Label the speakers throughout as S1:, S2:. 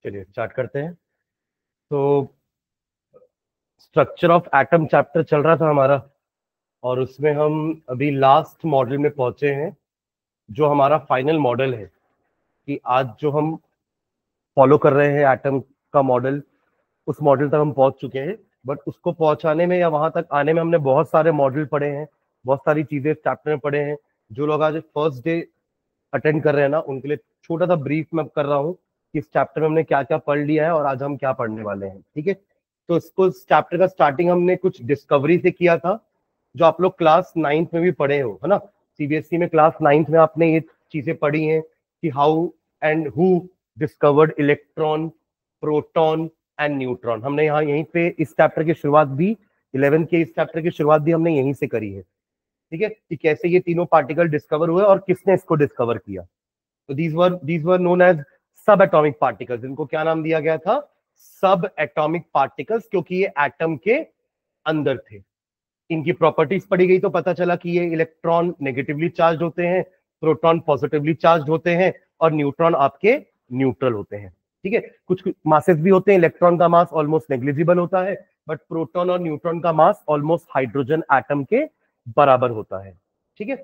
S1: चलिए स्टार्ट करते हैं। तो स्ट्रक्चर ऑफ एटम चैप्टर चल रहा था हमारा, और उसमें हम अभी लास्ट मॉडल में पहुंचे हैं, जो हमारा फाइनल मॉडल है। कि आज जो हम फॉलो कर रहे हैं एटम का मॉडल, उस मॉडल तक हम पहुंच चुके हैं। बट उसको पहुंचाने में या वहां तक आने में हमने बहुत सारे मॉडल पढ़े हैं, बहुत सारी चीजें चैप्टर में पढ़े हैं। जो लोग आज फर्स्ट डे अटेंड कर रहे हैं ना, उनके लिए छोटा सा ब्रीफ मैं कर रहा हूँ कि इस चैप्टर में हमने क्या क्या पढ़ लिया है और आज हम क्या पढ़ने वाले हैं। ठीक है, तो इसको चैप्टर का स्टार्टिंग हमने कुछ डिस्कवरी से किया था, जो आप लोग क्लास 9th में भी पढ़े हो, है ना। सीबीएसई में क्लास 9th में आपने ये चीजें पढ़ी हैं कि how and who discovered electron, proton and neutron. हमने यहाँ यहीं पे इस चैप्टर की शुरुआत भी 11 के इस चैप्टर की शुरुआत भी हमने यहीं से करी है। ठीक है, कि कैसे ये तीनों पार्टिकल डिस्कवर हुए और किसने इसको डिस्कवर किया। तो दीज वर नोन एज सब एटॉमिक पार्टिकल्स। इनको क्या नाम दिया गया था? सब एटॉमिक पार्टिकल्स, क्योंकि ये एटम के अंदर थे। इनकी प्रॉपर्टीज पढ़ी गई तो पता चला कि ये इलेक्ट्रॉन नेगेटिवली चार्ज होते हैं, प्रोटॉन पॉजिटिवली चार्ज होते हैं और न्यूट्रॉन आपके न्यूट्रल होते हैं। ठीक है, कुछ मासेस भी होते हैं। इलेक्ट्रॉन का मास ऑलमोस्ट नेग्लिजिबल होता है, बट प्रोटॉन और न्यूट्रॉन का मास ऑलमोस्ट हाइड्रोजन एटम के बराबर होता है। ठीक है,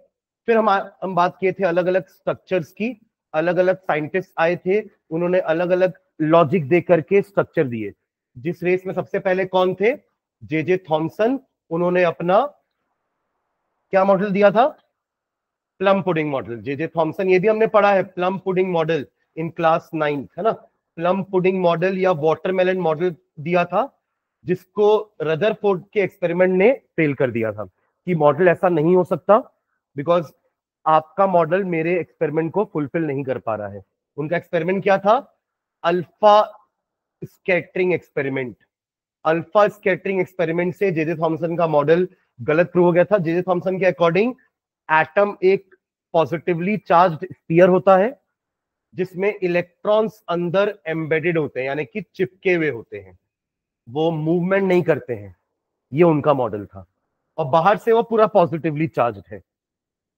S1: फिर हम बात किए थे अलग अलग स्ट्रक्चर्स की। अलग अलग साइंटिस्ट आए थे, उन्होंने अलग अलग लॉजिक दे करके स्ट्रक्चर दिए। जिस रेस में सबसे पहले कौन थे? J Thomson. उन्होंने अपना क्या मॉडल दिया था? Plum pudding model. J Thomson, ये भी हमने पढ़ा है, plum pudding model in class 9th, है ना। प्लम पुडिंग मॉडल या वाटरमेलन मॉडल दिया था, जिसको रदरफोर्ड के एक्सपेरिमेंट ने फेल कर दिया था कि मॉडल ऐसा नहीं हो सकता, बिकॉज आपका मॉडल मेरे एक्सपेरिमेंट को फुलफिल नहीं कर पा रहा है। उनका एक्सपेरिमेंट क्या था? Alpha scattering experiment. Alpha scattering experiment से जे थॉमसन का मॉडल गलत प्रूव हो गया था। जे थॉमसन के अकॉर्डिंग एटम एक पॉजिटिवली चार्ज्ड स्फीयर होता है, जिसमें इलेक्ट्रॉन्स अंदर एम्बेडेड होते हैं, यानी कि चिपके हुए होते हैं, वो मूवमेंट नहीं करते हैं। ये उनका मॉडल था, और बाहर से वो पूरा पॉजिटिवली चार्ज्ड है।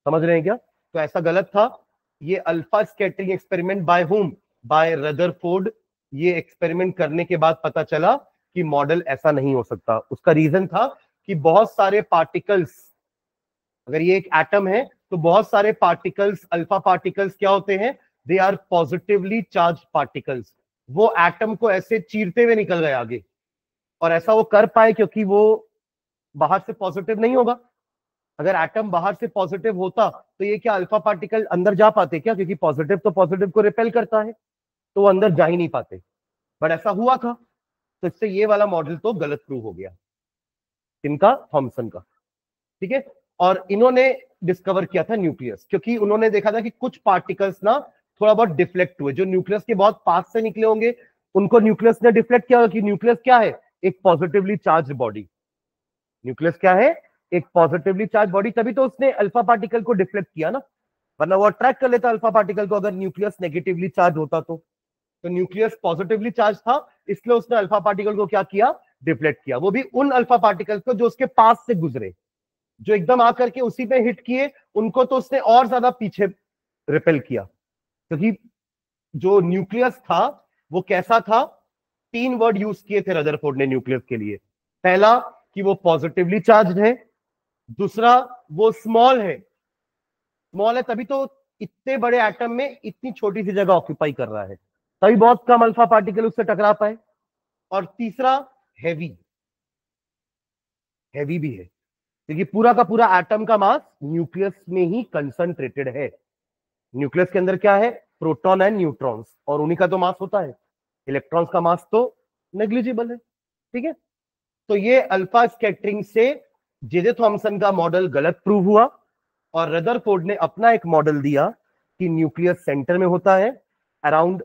S1: समझ रहे हैं क्या? तो ऐसा गलत था। ये alpha scattering experiment by whom? By Rutherford. ये एक्सपेरिमेंट करने के बाद पता चला कि मॉडल ऐसा नहीं हो सकता। उसका रीजन था कि बहुत सारे पार्टिकल्स, अगर ये एक एटम है तो बहुत सारे पार्टिकल्स, अल्फा पार्टिकल्स क्या होते हैं? They are positively charged particles. वो एटम को ऐसे चीरते हुए निकल गए आगे, और ऐसा वो कर पाए क्योंकि वो बाहर से पॉजिटिव नहीं होगा। अगर एटम बाहर से पॉजिटिव होता तो ये क्या अल्फा पार्टिकल अंदर जा पाते क्या? क्योंकि पॉजिटिव तो पॉजिटिव को रिपेल करता है, तो वो अंदर जा ही नहीं पाते। बट ऐसा हुआ था, तो इससे ये वाला मॉडल तो गलत प्रूव हो गया, इनका, थॉमसन का। ठीक है, और इन्होंने डिस्कवर किया था न्यूक्लियस, क्योंकि उन्होंने देखा था कि कुछ पार्टिकल्स ना थोड़ा बहुत डिफ्लेक्ट हुए, जो न्यूक्लियस के बहुत पास से निकले होंगे, उनको न्यूक्लियस ने डिफ्लेक्ट किया। कि न्यूक्लियस क्या है? एक पॉजिटिवली चार्ज बॉडी। न्यूक्लियस क्या है? एक पॉजिटिवली चार्ज बॉडी। तभी तो उसने अल्फा पार्टिकल को डिफ्लेक्ट किया ना, वरना वो अट्रैक्ट कर लेता अल्फा पार्टिकल को, अगर न्यूक्लियस नेगेटिवली चार्ज होता तो न्यूक्लियस पॉजिटिवली चार्ज था, इसलिए उसने अल्फा पार्टिकल को क्या किया? डिफ्लेक्ट किया। वो भी उन अल्फा पार्टिकल को जो उसके पास से गुजरे। जो एकदम आकर के उसी पे हिट किए, उनको तो उसने और ज्यादा पीछे रिपेल किया। क्योंकि जो न्यूक्लियस था वो कैसा था? 3 वर्ड यूज किए थे रदरफोर्ड ने न्यूक्लियस के लिए। पहला, कि वो पॉजिटिवली चार्ज है। दूसरा, वो स्मॉल है। स्मॉल है तभी तो इतने बड़े एटम में इतनी छोटी सी जगह ऑक्यूपाई कर रहा है, तभी बहुत कम अल्फा पार्टिकल उससे टकरा पाए। और तीसरा, हैवी। हैवी भी है, क्योंकि पूरा का पूरा एटम का मास न्यूक्लियस में ही कंसंट्रेटेड है। न्यूक्लियस के अंदर क्या है? प्रोटॉन एंड न्यूट्रॉन्स, और उन्हीं का तो मास होता है। इलेक्ट्रॉन्स का मास तो नेग्लिजिबल है। ठीक है, तो ये अल्फा स्कैटरिंग से जे थॉमसन का मॉडल गलत प्रूव हुआ, और रदरफोर्ड ने अपना एक मॉडल दिया कि न्यूक्लियस सेंटर में होता है, अराउंड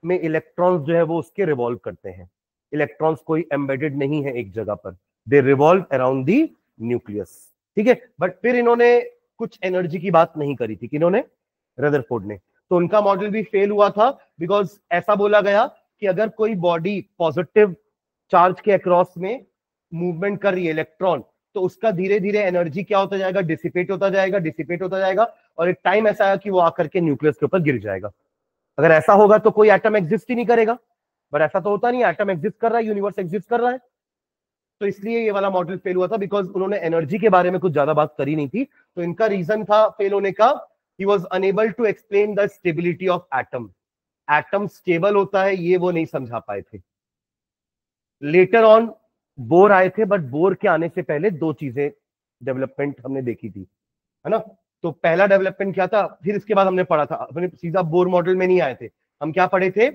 S1: में इलेक्ट्रॉन्स जो है वो उसके रिवॉल्व करते हैं। इलेक्ट्रॉन्स कोई एम्बेडेड नहीं है एक जगह पर, दे रिवॉल्व अराउंड दी न्यूक्लियस। ठीक है, बट फिर इन्होंने कुछ एनर्जी की बात नहीं करी थी, किन्होंने? रदरफोर्ड ने। तो उनका मॉडल भी फेल हुआ था, बिकॉज ऐसा बोला गया कि अगर कोई बॉडी पॉजिटिव चार्ज के अक्रॉस में मूवमेंट कर रही है, इलेक्ट्रॉन, तो उसका धीरे धीरे एनर्जी क्या होता जाएगा? डिसिपेट होता जाएगा, डिसिपेट होता जाएगा, और एक टाइम ऐसा आएगा कि वो आकर के न्यूक्लियस के ऊपर गिर जाएगा। अगर ऐसा होगा तो कोई एटम एग्जिस्ट ही नहीं करेगा, बट ऐसा तो होता नहीं, एटम एग्जिस्ट कर रहा है, यूनिवर्स एग्जिस्ट कर रहा है। तो इसलिए ये वाला मॉडल फेल हुआ था, बिकॉज उन्होंने एनर्जी के बारे में कुछ ज्यादा बात करी नहीं थी। तो इनका रीजन था फेल होने का, he was unable to explain the stability of atom. Atom stable होता है ये वो नहीं समझा पाए थे। लेटर ऑन बोर आए थे, बट बोर के आने से पहले दो चीजें डेवलपमेंट हमने देखी थी, है ना। तो पहला डेवलपमेंट क्या था, फिर इसके बाद हमने पढ़ा था, अपने सीधा बोर मॉडल में नहीं आए थे, हम क्या पढ़े थे,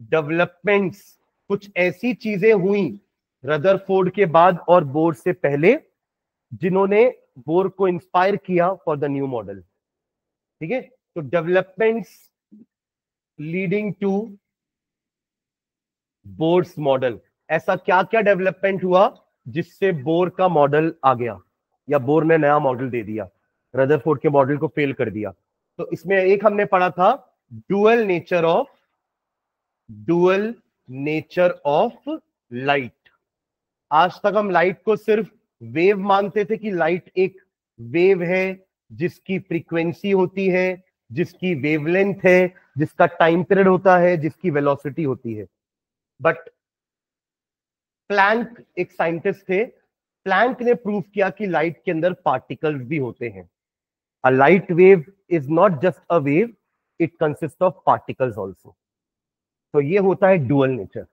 S1: डेवलपमेंट्स। कुछ ऐसी चीजें हुई रदरफोर्ड के बाद और बोर से पहले जिन्होंने बोर को इंस्पायर किया फॉर द न्यू मॉडल। ठीक है, तो developments leading to Bohr's model, ऐसा क्या क्या डेवलपमेंट हुआ जिससे बोर का मॉडल आ गया, या बोर ने नया मॉडल दे दिया, रदरफोर्ड के मॉडल को फेल कर दिया। तो इसमें एक हमने पढ़ा था डुअल नेचर ऑफ लाइट। आज तक हम लाइट को सिर्फ वेव मानते थे कि लाइट एक वेव है जिसकी फ्रीक्वेंसी होती है, जिसकी वेवलेंथ है, जिसका टाइम पीरियड होता है, जिसकी वेलोसिटी होती है। बट प्लैंक एक साइंटिस्ट थे, प्लैंक ने प्रूव किया कि लाइट के अंदर पार्टिकल्स भी होते हैं। A light wave is not just a wave, it consist of particles also. तो ये होता है डुअल नेचर,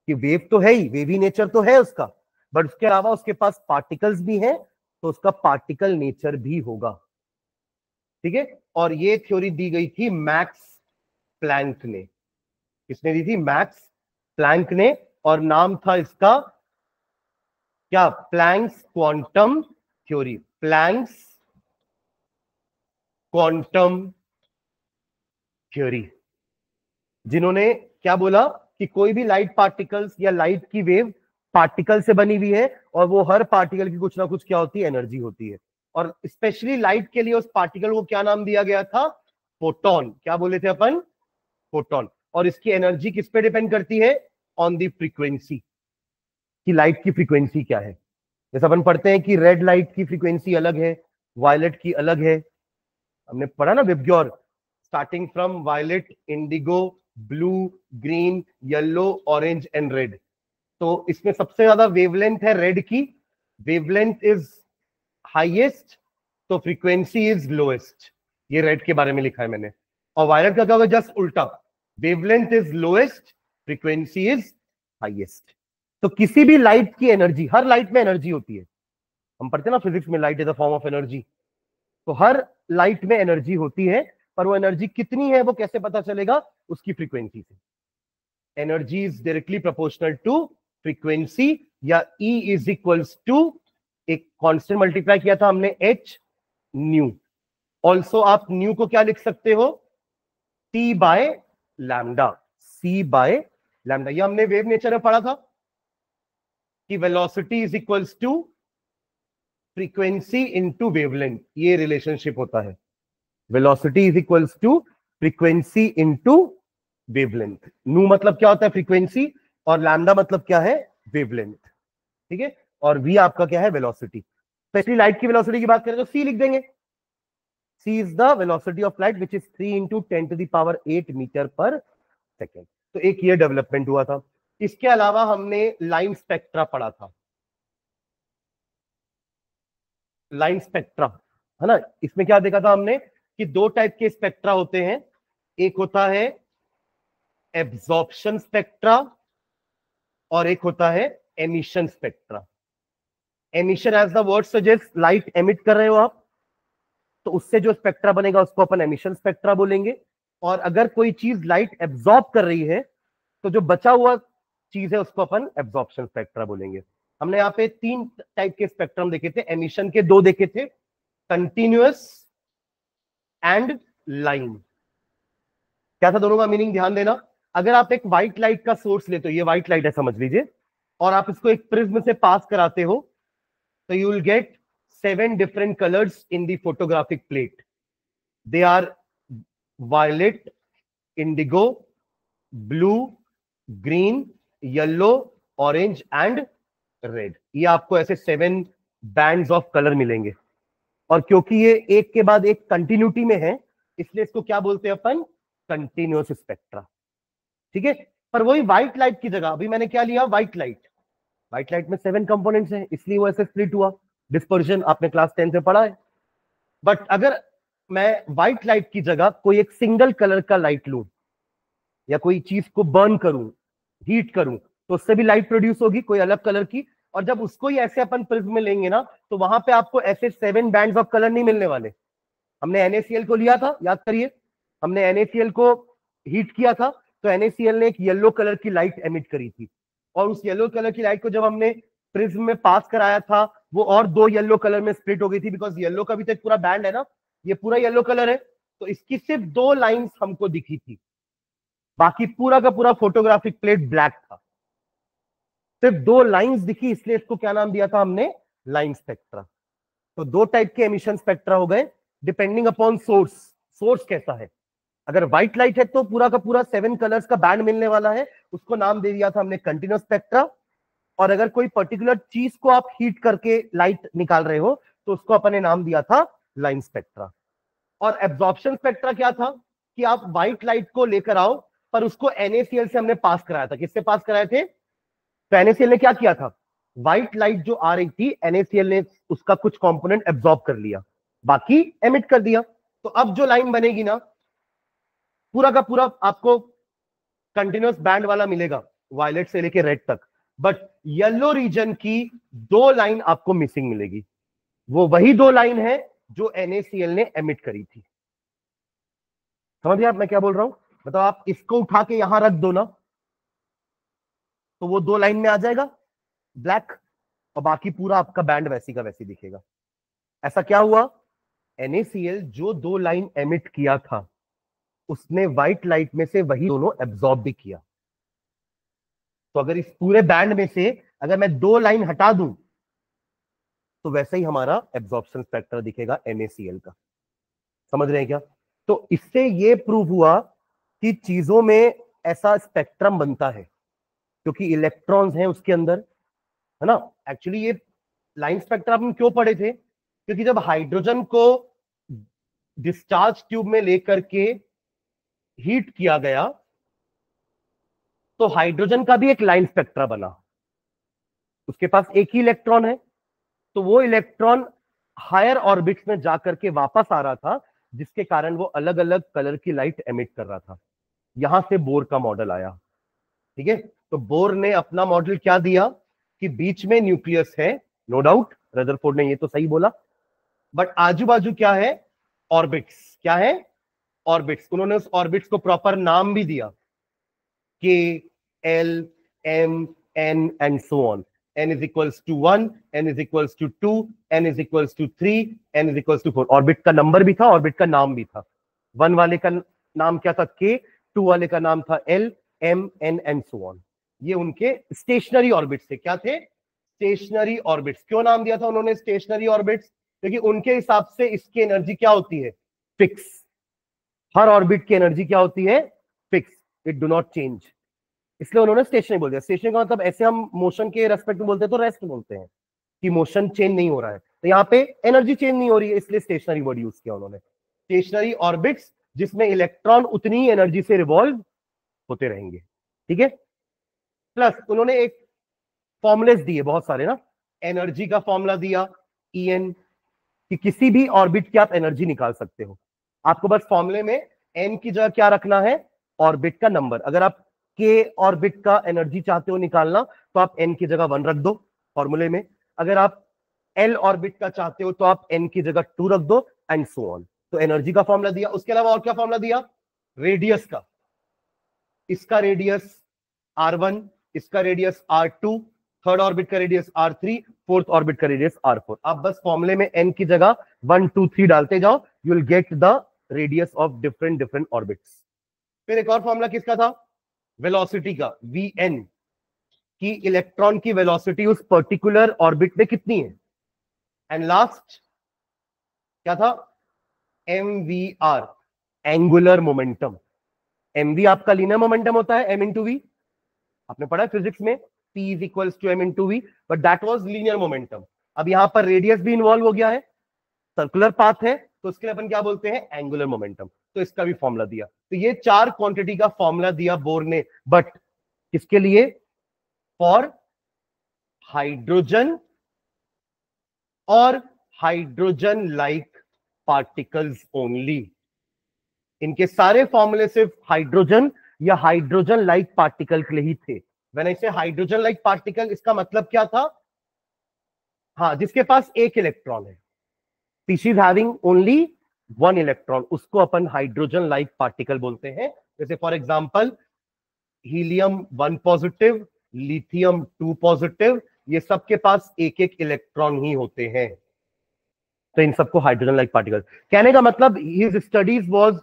S1: कि वेव तो है ही, वेवी नेचर तो है उसका, बट उसके अलावा उसके पास पार्टिकल्स भी हैं, तो उसका पार्टिकल नेचर भी होगा। ठीक है, और ये थ्योरी दी गई थी मैक्स प्लैंक ने। किसने दी थी, मैक्स प्लैंक ने, और नाम था इसका क्या, Planck's quantum theory. Planck's quantum theory, जिन्होंने क्या बोला कि कोई भी लाइट पार्टिकल्स या लाइट की वेव पार्टिकल से बनी हुई है, और वो हर पार्टिकल की कुछ ना कुछ क्या होती है, एनर्जी होती है। और स्पेशली लाइट के लिए उस पार्टिकल को क्या नाम दिया गया था, फोटोन। क्या बोले थे अपन, फोटोन। और इसकी एनर्जी किस पे डिपेंड करती है, ऑन दी फ्रीक्वेंसी, कि लाइट की फ्रीक्वेंसी क्या है। जैसे अपन पढ़ते हैं कि रेड लाइट की फ्रीक्वेंसी अलग है, वायलेट की अलग है। हमने पढ़ा ना VIBGYOR, starting from violet, indigo, blue, green, yellow, orange and red. तो इसमें सबसे ज्यादा वेवलेंथ है रेड की, वेवलेंथ इज हाईएस्ट, तो फ्रीक्वेंसी इज लोएस्ट। ये रेड के बारे में लिखा है मैंने। और वायलेट का क्या होगा, जस्ट उल्टा, wavelength is lowest, frequency is highest. तो किसी भी लाइट की एनर्जी, हर लाइट में एनर्जी होती है, हम पढ़ते हैं ना फिजिक्स में, light is a form of energy. तो हर लाइट में एनर्जी होती है, पर वो एनर्जी कितनी है वो कैसे पता चलेगा, उसकी फ्रीक्वेंसी से। Energy is directly proportional to frequency, या E इज इक्वल्स टू, एक कांस्टेंट मल्टीप्लाई किया था हमने, H न्यू। ऑल्सो आप न्यू को क्या लिख सकते हो, T by lambda, C by lambda. ये हमने वेव नेचर में पढ़ा था कि velocity is equals to frequency into wavelength, ये रिलेशनशिप होता है। Velocity is equals to frequency into wavelength. Nu मतलब क्या होता है, फ्रीक्वेंसी, और लैम्डा मतलब क्या है, वेवलेंथ। ठीक है, और v आपका क्या है, वेलोसिटी। स्पेशली लाइट की वेलोसिटी की बात करें तो c लिख देंगे। c is the velocity of light which is 3 into 10⁸ metre per second. तो एक ये डेवलपमेंट हुआ था। इसके अलावा हमने लाइन स्पेक्ट्रा पढ़ा था, लाइन स्पेक्ट्रा, है ना। इसमें क्या देखा था हमने कि दो टाइप के स्पेक्ट्रा होते हैं, एक होता है एब्जॉर्प्शन स्पेक्ट्रा और एक होता है emission spectra. Emission as the word suggest, light emit कर रहे हो आप, तो उससे जो स्पेक्ट्रा बनेगा उसको अपन एमिशन स्पेक्ट्रा बोलेंगे। और अगर कोई चीज लाइट एब्जॉर्ब कर रही है, तो जो बचा हुआ चीज है उसको अपन एब्जॉर्प्शन स्पेक्ट्रा बोलेंगे। हमने यहाँ पे तीन टाइप के स्पेक्ट्रम देखे थे, एमिशन के दो देखे थे, कंटिन्यूअस एंड लाइन। क्या था दोनों का मीनिंग, ध्यान देना। अगर आप एक व्हाइट लाइट का सोर्स लेते हो, ये व्हाइट लाइट है समझ लीजिए, और आप इसको एक प्रिज्म से पास कराते हो, तो you will get 7 different colors in the photographic plate. They are violet, indigo, blue, green, yellow, orange and red. ये आपको ऐसे 7 bands of color मिलेंगे। और क्योंकि ये एक के बाद एक कंटिन्यूटी में है, इसलिए इसको क्या बोलते हैं अपन, कंटिन्यूअस स्पेक्ट्रा। ठीक है, पर वही व्हाइट लाइट की जगह अभी मैंने क्या लिया, व्हाइट लाइट। व्हाइट लाइट में 7 कंपोनेंट्स हैं, इसलिए वो ऐसे स्प्लिट हुआ, डिस्पर्जन आपने क्लास 10 में पढ़ा है। बट अगर मैं व्हाइट लाइट की जगह कोई एक सिंगल कलर का लाइट लूं या कोई चीज को बर्न करूं, हीट करूं, तो उससे भी लाइट प्रोड्यूस होगी कोई अलग कलर की। और जब उसको ही ऐसे अपन प्रिज्म में लेंगे ना, तो वहां पे आपको ऐसे 7 बैंड्स ऑफ कलर नहीं मिलने वाले। हमने NaCl को लिया था, याद करिए, हमने NaCl को हीट किया था, तो NaCl ने एक येलो कलर की लाइट एमिट करी थी, और उस येलो कलर की लाइट को जब हमने प्रिज्म में पास कराया था, वो और 2 येलो कलर में स्प्लिट हो गई थी, बिकॉज येलो का भी तो एक पूरा बैंड है ना, ये पूरा येलो कलर है, तो इसकी सिर्फ 2 लाइंस हमको दिखी थी, बाकी पूरा का पूरा फोटोग्राफिक प्लेट ब्लैक था। सिर्फ 2 लाइंस दिखी, इसलिए इसको क्या नाम दिया था हमने, लाइन स्पेक्ट्रा। तो 2 टाइप के एमिशन स्पेक्ट्रा हो गए, डिपेंडिंग अपॉन सोर्स। सोर्स कैसा है, अगर व्हाइट लाइट है तो पूरा का पूरा 7 कलर्स का बैंड मिलने वाला है, उसको नाम दे दिया था हमने कंटिन्यूस स्पेक्ट्रा। और अगर कोई पर्टिकुलर चीज को आप हीट करके लाइट निकाल रहे हो, तो उसको अपन ने नाम दिया था लाइन स्पेक्ट्रा। और एब्जॉर्प्शन स्पेक्ट्रा क्या था, कि आप व्हाइट लाइट को लेकर आओ, पर उसको NaCl से हमने पास कराया था। किससे पास कराए थे, तो NaCl ने क्या किया था, व्हाइट लाइट जो आ रही थी, NaCl ने उसका कुछ कंपोनेंट एब्जॉर्ब कर लिया, बाकी एमिट कर दिया। तो अब जो लाइन बनेगी ना, पूरा का पूरा आपको कंटिन्यूअस बैंड वाला मिलेगा, वायलेट से लेके रेड तक, बट येलो रीजन की 2 लाइन आपको मिसिंग मिलेगी। वो वही 2 लाइन है जो NaCl ने एमिट करी थी। समझ गए आप मैं क्या बोल रहा हूं, मतलब आप इसको उठा के यहां रख दो ना, तो वो 2 लाइन में आ जाएगा ब्लैक, और बाकी पूरा आपका बैंड वैसी का वैसी दिखेगा। ऐसा क्या हुआ, NaCl जो 2 लाइन एमिट किया था, उसने व्हाइट लाइट में से वही दोनों एब्जॉर्ब भी किया। तो अगर इस पूरे बैंड में से अगर मैं 2 लाइन हटा दूं, तो वैसे ही हमारा एब्जॉर्प्शन स्पेक्ट्रा दिखेगा NaCl का। समझ रहे हैं क्या, तो इससे ये प्रूव हुआ कि चीजों में ऐसा स्पेक्ट्रम बनता है, क्योंकि इलेक्ट्रॉन्स हैं उसके अंदर, है ना। एक्चुअली ये लाइन स्पेक्ट्रा हम क्यों पढ़े थे, क्योंकि जब हाइड्रोजन को डिस्चार्ज ट्यूब में लेकर के हीट किया गया, तो हाइड्रोजन का भी एक लाइन स्पेक्ट्रा बना। उसके पास एक ही इलेक्ट्रॉन है, तो वो इलेक्ट्रॉन हायर ऑर्बिट्स में जाकर के वापस आ रहा था, जिसके कारण वो अलग अलग कलर की लाइट एमिट कर रहा था। यहां से बोर का मॉडल आया, ठीक है। तो बोर ने अपना मॉडल क्या दिया, कि बीच में न्यूक्लियस है, नो डाउट, रदरफोर्ड ने ये तो सही बोला, बट आजू बाजू क्या है, ऑर्बिट्स। क्या है, ऑर्बिट्स। उन्होंने उस ऑर्बिट्स को प्रॉपर नाम भी दिया, K, L, M, N and so on. N is equals to 1, N is equals to 2, N is equals to 3, N is equals to 4। Orbit का नंबर भी था, ऑर्बिट का नाम भी था। 1 वाले का नाम क्या था, K, 2 वाले का नाम था L, M, N and so on. ये उनके स्टेशनरी ऑर्बिट्स थे। क्या थे, स्टेशनरी ऑर्बिट्स। क्यों नाम दिया था उन्होंने स्टेशनरी ऑर्बिट्स, क्योंकि उनके हिसाब से इसकी एनर्जी क्या होती है, फिक्स। हर ऑर्बिट की एनर्जी क्या होती है, fix, it do not change. इसलिए उन्होंने स्टेशनरी बोल दिया। स्टेशनरी का मतलब ऐसे हम मोशन के रेस्पेक्ट में बोलते हैं तो रेस्ट बोलते हैं, कि मोशन चेंज नहीं हो रहा है, तो यहाँ पे एनर्जी चेंज नहीं हो रही है, इसलिए स्टेशनरी वर्ड यूज किया उन्होंने। स्टेशनरी ऑर्बिट्स जिसमें इलेक्ट्रॉन उतनी ही एनर्जी से रिवॉल्व होते रहेंगे, ठीक है। प्लस उन्होंने एक फॉर्मुलेस दिए बहुत सारे ना, एनर्जी का फॉर्मूला दिया En, कि किसी भी ऑर्बिट की आप एनर्जी निकाल सकते हो। आपको बस फॉर्मूले में n की जगह क्या रखना है, ऑर्बिट का नंबर। अगर आप k ऑर्बिट का एनर्जी चाहते हो निकालना, तो आप n की जगह 1 रख दो फॉर्मूले में। अगर आप l ऑर्बिट का चाहते हो, तो आप n की जगह 2 रख दो, एंड सो ऑन। तो एनर्जी का फॉर्मूला दिया। उसके अलावा और क्या फॉर्मूला दिया, रेडियस का। इसका रेडियस r1, इसका रेडियस r2, थर्ड ऑर्बिट का रेडियस r3, फोर्थ ऑर्बिट का रेडियस r4। आप बस फॉर्मूले में n की जगह 1, 2, 3 डालते जाओ, you will get the radius of different different orbits. फिर एक और फॉर्मूला किसका था, वेलोसिटी का, Vn, कि इलेक्ट्रॉन की वेलोसिटी उस पर्टिकुलर ऑर्बिट में कितनी है। एंड लास्ट क्या था, mvr, एंगुलर मोमेंटम। mv आपका लीनियर मोमेंटम होता है, m इंटू वी, आपने पढ़ा है फिजिक्स में, p is equals to m into v, but that was linear momentum. अब यहां पर रेडियस भी इन्वॉल्व हो गया है, सर्कुलर पाथ है, तो उसके लिए अपन क्या बोलते हैं, एंगुलर मोमेंटम। तो इसका भी फॉर्मूला दिया। तो ये 4 क्वांटिटी का फॉर्मूला दिया बोर ने, बट किसके लिए? फॉर हाइड्रोजन और हाइड्रोजन लाइक पार्टिकल्स ओनली। इनके सारे फॉर्मूले सिर्फ हाइड्रोजन या हाइड्रोजन लाइक पार्टिकल के लिए ही थे। व्हेन आई से हाइड्रोजन लाइक पार्टिकल, इसका मतलब क्या था? हाँ, जिसके पास एक इलेक्ट्रॉन है, species having only one electron, उसको अपन हाइड्रोजन लाइक पार्टिकल बोलते हैं। जैसे for example helium 1 positive, lithium 2 positive, ये सबके पास एक एक इलेक्ट्रॉन ही होते हैं, तो इन सबको हाइड्रोजन लाइक पार्टिकल। कहने का मतलब his studies was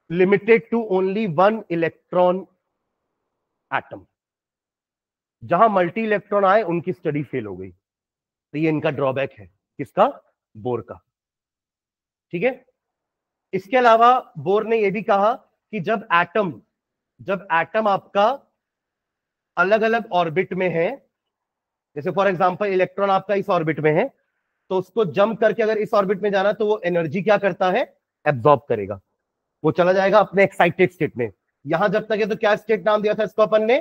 S1: limited to only one electron atom. जहां मल्टी इलेक्ट्रॉन आए उनकी स्टडी फेल हो गई, तो ये इनका ड्रॉबैक है। किसका? बोर का। ठीक है। इसके अलावा बोर ने यह भी कहा कि जब एटम आपका अलग अलग ऑर्बिट में है, जैसे फॉर एग्जांपल इलेक्ट्रॉन आपका इस ऑर्बिट में है, तो उसको जंप करके अगर इस ऑर्बिट में जाना, तो वो एनर्जी क्या करता है? एब्जॉर्ब करेगा, वो चला जाएगा अपने एक्साइटेड स्टेट में। यहां जब तक है तो क्या स्टेट नाम दिया था इसको अपन ने?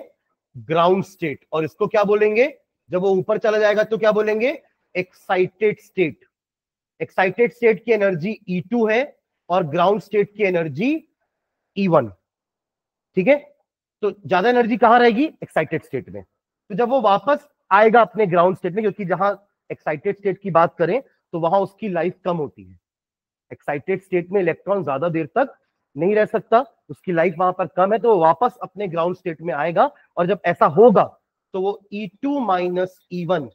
S1: Ground state. और इसको क्या बोलेंगे जब वो ऊपर चला जाएगा? तो क्या बोलेंगे? Excited state. एक्साइटेड स्टेट की एनर्जी E2 है और ग्राउंड स्टेट की एनर्जी E1। ठीक है। तो ज्यादा एनर्जी कहां रहेगी? एक्साइटेड स्टेट में। तो जब वो वापस आएगा अपने ग्राउंड स्टेट में, क्योंकि जहां एक्साइटेड स्टेट की बात करें तो वहां उसकी लाइफ कम होती है। एक्साइटेड स्टेट में इलेक्ट्रॉन ज्यादा देर तक नहीं रह सकता, उसकी लाइफ वहां पर कम है, तो वो वापस अपने ग्राउंड स्टेट में आएगा। और जब ऐसा होगा तो वो E2 माइनस E1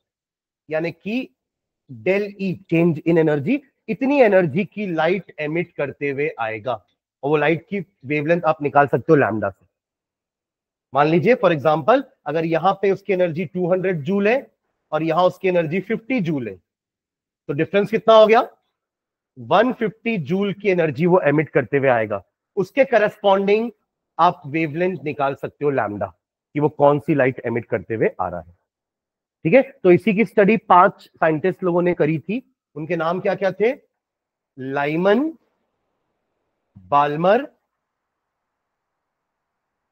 S1: यानी कि del E, change in energy, इतनी एनर्जी की लाइट एमिट करते हुए आएगा। और वो लाइट की वेवलेंथ आप निकाल सकते हो लैम्डा से। मान लीजिए फॉर एग्जांपल अगर यहां पे उसकी एनर्जी 200 जूल है और यहां उसकी एनर्जी 50 जूल है, तो डिफरेंस कितना हो गया? 150 जूल की एनर्जी वो एमिट करते हुए आएगा। उसके करस्पॉन्डिंग आप वेवलेंथ निकाल सकते हो लैम्डा, कि वो कौन सी लाइट एमिट करते हुए आ रहा है। ठीक है। तो इसी की स्टडी 5 साइंटिस्ट लोगों ने करी थी। उनके नाम क्या क्या थे? Lyman, Balmer,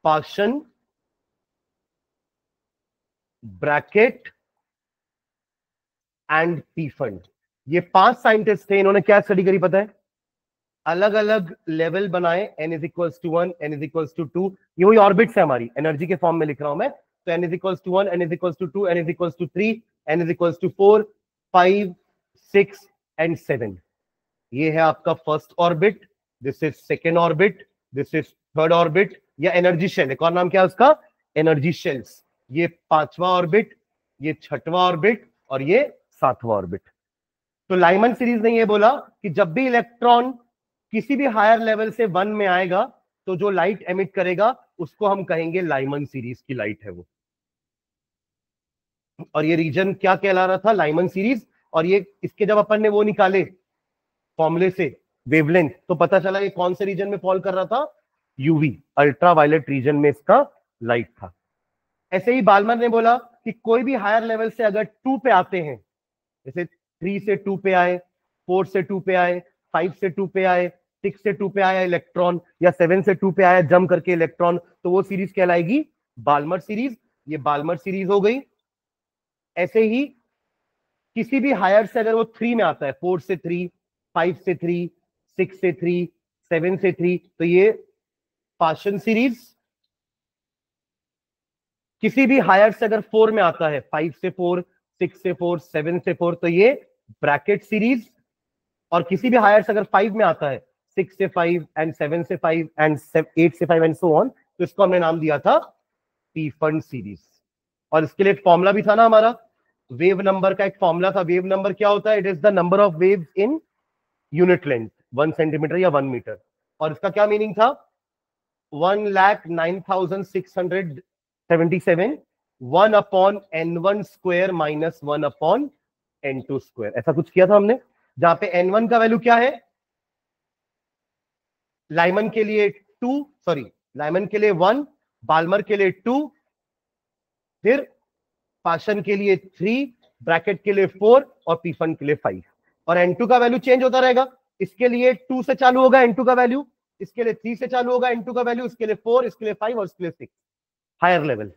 S1: Paschen, Brackett and Pfund. ये 5 साइंटिस्ट थे। इन्होंने क्या स्टडी करी पता है? अलग अलग लेवल बनाए, n is equals to 1, n is equals to 2। ये वही ऑर्बिट्स है हमारी, एनर्जी के फॉर्म में लिख रहा हूं मैं। तो n is equals to 1, n is equals to 2, n is equals to 3, n is equals to 4, 5, 6 and 7। ये है आपका first orbit, this is second orbit, this is third orbit, या एनर्जी शेल। एक और नाम क्या है उसका? Energy shells. ये 5वां ऑर्बिट, ये 6वां ऑर्बिट और ये 7वां ऑर्बिट। तो लाइमन सीरीज ने ये बोला कि जब भी इलेक्ट्रॉन किसी भी हायर लेवल से 1 में आएगा, तो जो लाइट एमिट करेगा उसको हम कहेंगे लाइमन सीरीज की लाइट है वो। और ये रीजन क्या कहला रहा था? Lyman series. और ये इसके जब अपन ने वो निकाले फॉर्मूले से वेवलेंथ, तो पता चला ये कौन से रीजन में फॉल कर रहा था? यूवी, अल्ट्रावायलेट रीजन में इसका लाइट था। ऐसे ही बाल्मर ने बोला कि कोई भी हायर लेवल से अगर 2 पे आते हैं, जैसे 3 से 2 पे आए, 4 से 2 पे आए, 5 से 2 पे आए, 6 से 2 पे आया इलेक्ट्रॉन, या 7 से 2 पे आया जम करके इलेक्ट्रॉन, तो वो सीरीज कहलाएगी बाल्मर सीरीज। ये बाल्मर सीरीज हो गई। ऐसे ही किसी भी हायर से अगर वो 3 में आता है, 4 से 3, 5 से 3, 6 से 3, 7 से 3, तो ये पार्सन सीरीज। किसी भी हायर से अगर 4 में आता है, 5 से 4, 6 से 4, 7 से 4, तो ये ब्रैकेट सीरीज। और किसी भी हायर से अगर 5 में आता है, 6 से 5 एंड 7 से 5 एंड 8 से 5 एंड सो ऑन, तो इसको हमने नाम दिया था पीफंड सीरीज। और इसके लिए एक फॉर्मूला भी था ना हमारा, वेव नंबर का एक फॉर्मूला था। वेव नंबर क्या होता है? It is the number of waves in unit length, 1 centimetre या 1 मीटर। और इसका क्या मीनिंग था? 1,09,677, 1 upon n1 square minus 1 upon n2 square. ऐसा कुछ किया था हमने, जहां पे n1 का वैल्यू क्या है? लाइमन के लिए 2, सॉरी लाइमन के लिए 1, बाल्मर के लिए 2, फिर पार्सन के लिए 3, ब्रैकेट के लिए 4 और पीफंड के लिए 5। और n2 का वैल्यू चेंज होता रहेगा। इसके लिए 2 से चालू होगा n2 का वैल्यू, इसके लिए 3 से चालू होगा n2 का वैल्यू, इसके लिए 4, इसके लिए 5 और इसके लिए 6। Higher level.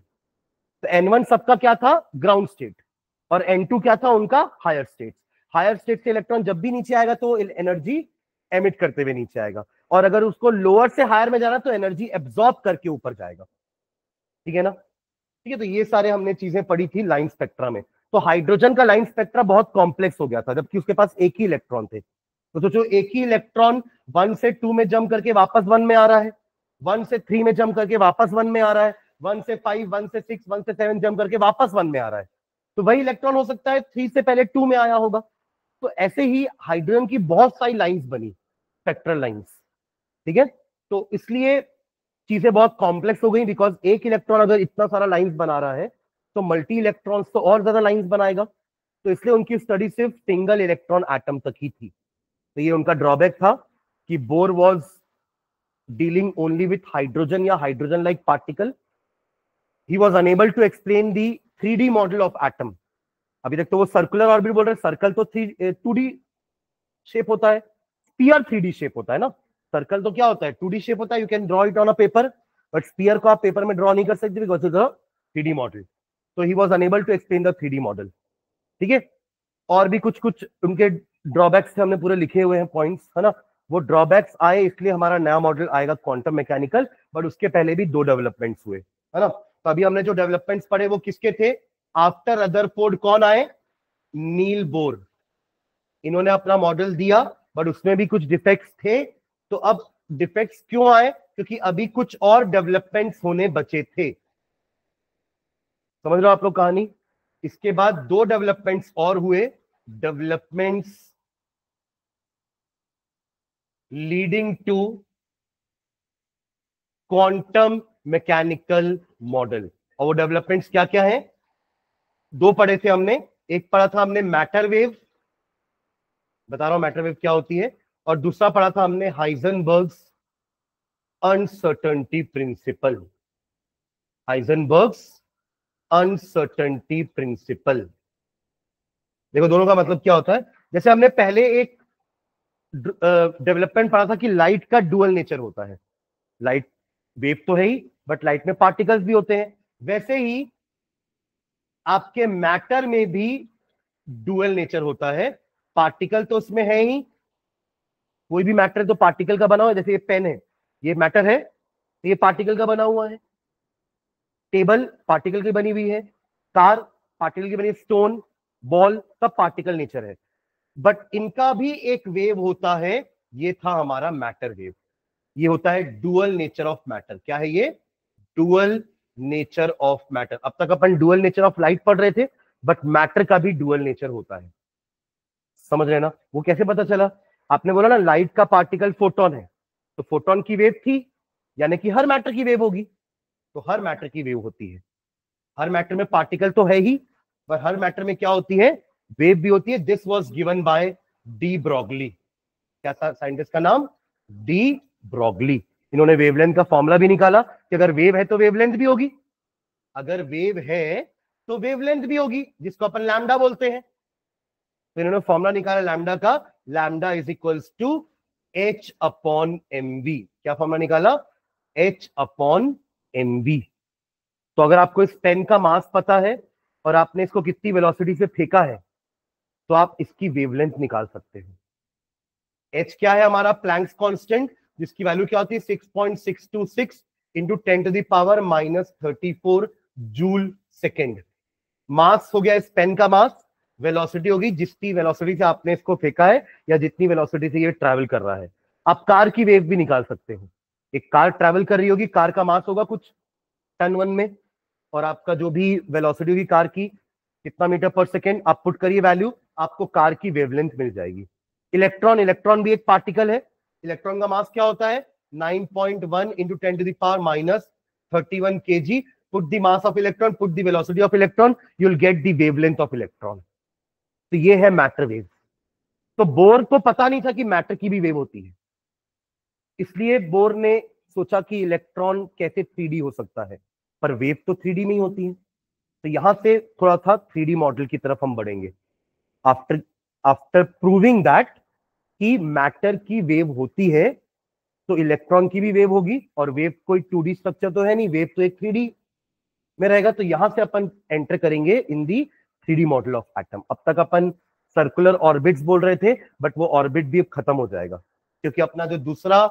S1: तो N1 सबका क्या था, ग्राउंड स्टेट, और N2 क्या था, उनका हायर स्टेट। हायर स्टेट से इलेक्ट्रॉन जब भी नीचे आएगा तो एनर्जी एमिट करते हुए नीचे आएगा, और अगर उसको लोअर से हायर में जाना तो एनर्जी एब्जॉर्ब करके ऊपर जाएगा। ठीक है ना? ठीक है, तो ये सारे हमने चीजें पढ़ी थी लाइन स्पेक्ट्रा में। तो हाइड्रोजन का लाइन स्पेक्ट्रा बहुत कॉम्प्लेक्स हो गया था, जबकि उसके पास एक ही इलेक्ट्रॉन थे। तो सोचो, एक ही इलेक्ट्रॉन 1 से 2 में जंप करके वापस 1 में आ रहा है, 1 से 3 में जंप करके वापस 1 में आ रहा है, 1 से 5, 1 से 6, 1 से 7 जंप करके वापस 1 में आ रहा है। तो वही इलेक्ट्रॉन हो सकता है 3 से पहले 2 में आया होगा। तो ऐसे ही हाइड्रोजन की बहुत सारी लाइंस बनी, स्पेक्ट्रल लाइंस। ठीक है, तो इसलिए चीजें बहुत कॉम्प्लेक्स हो गई, बिकॉज एक इलेक्ट्रॉन अगर इतना सारा लाइंस बना रहा है तो मल्टी इलेक्ट्रॉन्स तो और ज्यादा लाइंस बनाएगा। तो इसलिए उनकी स्टडी सिर्फ सिंगल इलेक्ट्रॉन एटम तक ही थी। तो ये उनका ड्रॉबैक था कि Bohr was dealing only with hydrogen या hydrogen like particle. He was unable to explain the 3D model of atom. अभी तक तो वो सर्कुलर ऑर्बिट बोल रहे हैं, सर्कल तो 2D शेप होता है, स्फीयर 3D शेप होता है ना। सर्कल तो क्या होता है, 2D शेप होता है, you can draw it on a paper, but sphere को आप पेपर में ड्रॉ नहीं कर सकते because it's a 3D model. तो he was unable to explain the 3D model. ठीक है, और भी कुछ कुछ उनके ड्रॉबैक्स थे, हमने पूरे लिखे हुए हैं पॉइंट्स, है ना। वो ड्रॉबैक्स आए इसलिए हमारा नया मॉडल आएगा क्वांटम मैकेनिकल, बट उसके पहले भी 2 डेवलपमेंट्स हुए, है ना। तो अभी हमने जो डेवलपमेंट्स पढ़े वो किसके थे, आफ्टर रदरफोर्ड कौन आए, नील बोर। इन्होंने अपना मॉडल दिया बट उसमें भी कुछ डिफेक्ट्स थे। तो अब डिफेक्ट्स क्यों आए, क्योंकि अभी कुछ और डेवलपमेंट्स होने बचे थे। समझ लो आप लोग कहानी। इसके बाद 2 डेवलपमेंट्स और हुए, developments leading to quantum mechanical model. और वो डेवलपमेंट्स क्या क्या हैं, 2 पढ़े थे हमने। एक पढ़ा था हमने मैटर वेव, बता रहा हूं मैटर वेव क्या होती है, और दूसरा पढ़ा था हमने Heisenberg's uncertainty principle. Heisenberg's uncertainty principle. देखो दोनों का मतलब क्या होता है। जैसे हमने पहले एक डेवलपमेंट पढ़ा था कि लाइट का डुअल नेचर होता है। लाइट वेव तो है ही, बट लाइट में पार्टिकल्स भी होते हैं। वैसे ही आपके मैटर में भी डुअल नेचर होता है। पार्टिकल तो उसमें है ही, कोई भी मैटर तो पार्टिकल का बना हुआ है। जैसे ये पेन है, ये मैटर है, तो ये पार्टिकल का बना हुआ है। टेबल पार्टिकल की बनी हुई है, कार पार्टिकल की बनी है, स्टोन, बॉल, सब पार्टिकल नेचर है। बट इनका भी एक वेव होता है, ये था हमारा मैटर वेव। ये होता है डुअल नेचर ऑफ मैटर। क्या है ये, डुअल नेचर ऑफ मैटर। अब तक अपन डुअल नेचर ऑफ लाइट पढ़ रहे थे, बट मैटर का भी डुअल नेचर होता है। समझ रहे ना? वो कैसे पता चला, आपने बोला ना लाइट का पार्टिकल फोटोन है, तो फोटोन की वेव थी, यानी कि हर मैटर की वेव होगी। तो हर मैटर की वेव होती है। हर मैटर में पार्टिकल तो है ही, पर हर मैटर में क्या होती है, वेव भी होती है। This was given by de Broglie. क्या था साइंटिस्ट का नाम, डी ब्रॉगली। इन्होंने वेवलेंथ का फॉर्मूला भी निकाला कि अगर वेव है तो वेवलेंथ भी होगी, अगर वेव है तो वेवलेंथ भी होगी, जिसको अपन लैम्डा बोलते हैं। तो इन्होंने फॉर्मूला निकाला लैम्डा का, lambda is equals to h upon m v. क्या फॉर्मूला निकाला, एच अपॉन एम वी। तो अगर आपको इस पेन का मास पता है और आपने इसको कितनी वेलोसिटी से फेंका है, तो आप इसकी वेवलेंथ निकाल सकते हो। एच क्या है हमारा, प्लैंक्स कांस्टेंट, जिसकी वैल्यू क्या होती है 6.626 into 10 to the power -34 joule second. Mass हो गया इस पेन का मास, वेलोसिटी होगी जितनी वेलोसिटी से आपने इसको फेंका है या जितनी वेलोसिटी से ये ट्रैवल कर रहा है। आप कार की वेव भी निकाल सकते हो। एक कार ट्रैवल कर रही होगी, कार का मास होगा कुछ टन 1 में, और आपका जो भी वेलोसिटी होगी कार की, कितना मीटर पर सेकेंड, आप पुट करिए वैल्यू, आपको कार की वेवलेंथ मिल जाएगी। इलेक्ट्रॉन, इलेक्ट्रॉन भी एक पार्टिकल है। इलेक्ट्रॉन का मास क्या होता है, 9.1 into 10 to the power -31 kg. Put the mass of electron, put the velocity of electron, you'll get the wavelength of electron. तो ये है मैटर वेव। तो बोर को पता नहीं था कि मैटर की भी वेव होती है, इसलिए बोर ने सोचा कि इलेक्ट्रॉन कैसे 3D हो सकता है, पर वेव तो 3D में ही होती है। तो यहां से थोड़ा सा 3D मॉडल की तरफ हम बढ़ेंगे, आफ्टर आफ्टर प्रूविंग दैट कि मैटर की वेव होती है, तो इलेक्ट्रॉन की भी वेव होगी। और वेव कोई 2D स्ट्रक्चर तो है नहीं, वेव तो एक 3D में रहेगा, तो यहां से अपन एंटर करेंगे इन दी 3D मॉडल ऑफ एटम। अब तक अपन सर्कुलर ऑर्बिट्स बोल रहे थे, बट वो ऑर्बिट भी अब खत्म हो जाएगा, क्योंकि अपना जो दूसरा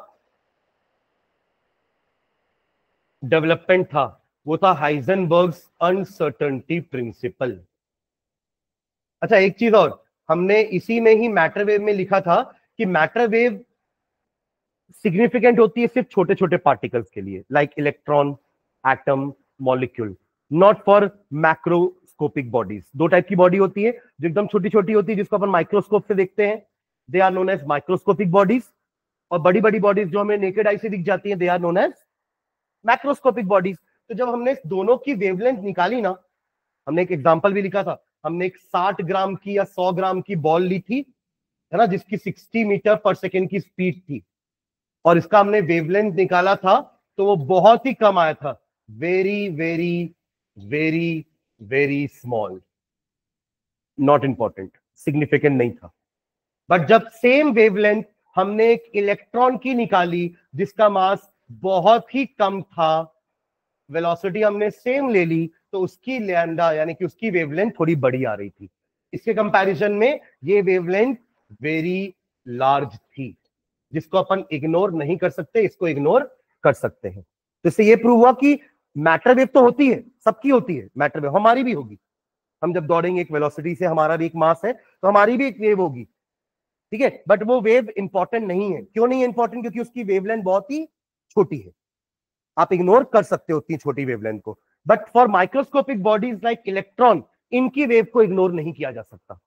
S1: डेवलपमेंट था वो था हाइजेनबर्ग्स अनसर्टेनिटी प्रिंसिपल। अच्छा, एक चीज और, हमने इसी में ही मैटर वेव में लिखा था कि मैटर वेव सिग्निफिकेंट होती है सिर्फ छोटे छोटे पार्टिकल्स के लिए, like electron, atom, molecule, not for macroscopic bodies. दो टाइप की बॉडी होती है, जो एकदम छोटी छोटी होती है जिसको अपन माइक्रोस्कोप से देखते हैं, they are known as microscopic bodies. और बड़ी बड़ी बॉडीज जो हमें नेकेड आई से दिख जाती हैं, they are known as macroscopic bodies. तो जब हमने दोनों की वेवलेंथ निकाली ना, हमने एक एग्जांपल भी लिखा था, हमने एक 60 ग्राम की या 100 ग्राम की बॉल ली थी, है ना, जिसकी 60 मीटर पर सेकेंड की स्पीड थी, और इसका हमने वेवलेंथ निकाला था, तो वो बहुत ही कम आया था, very very very very small, not important, significant नहीं था। बट जब सेम वेवलेंथ हमने एक इलेक्ट्रॉन की निकाली जिसका मास बहुत ही कम था, वेलोसिटी हमने सेम ले ली, तो उसकी लैम्डा यानी कि उसकी वेवलेंथ थोड़ी बड़ी आ रही थी। इसके कंपैरिजन में ये वेवलेंथ वेरी लार्ज थी, जिसको अपन इग्नोर नहीं कर सकते, इसको इग्नोर कर सकते हैं। तो इससे ये प्रूव हुआ कि मैटर वेव तो होती है, सबकी होती है मैटर वेव, हमारी भी होगी। हम जब दौड़ेंगे एक वेलोसिटी से, हमारा भी एक मास है, तो हमारी भी एक वेव होगी, ठीक है। बट वो वेव इंपॉर्टेंट नहीं है। क्यों नहीं है इंपॉर्टेंट? क्योंकि उसकी वेवलेंथ बहुत ही छोटी है, आप इग्नोर कर सकते हो उतनी छोटी वेवलेंथ को। But for microscopic bodies like electron, इनकी वेव को इग्नोर नहीं किया जा सकता,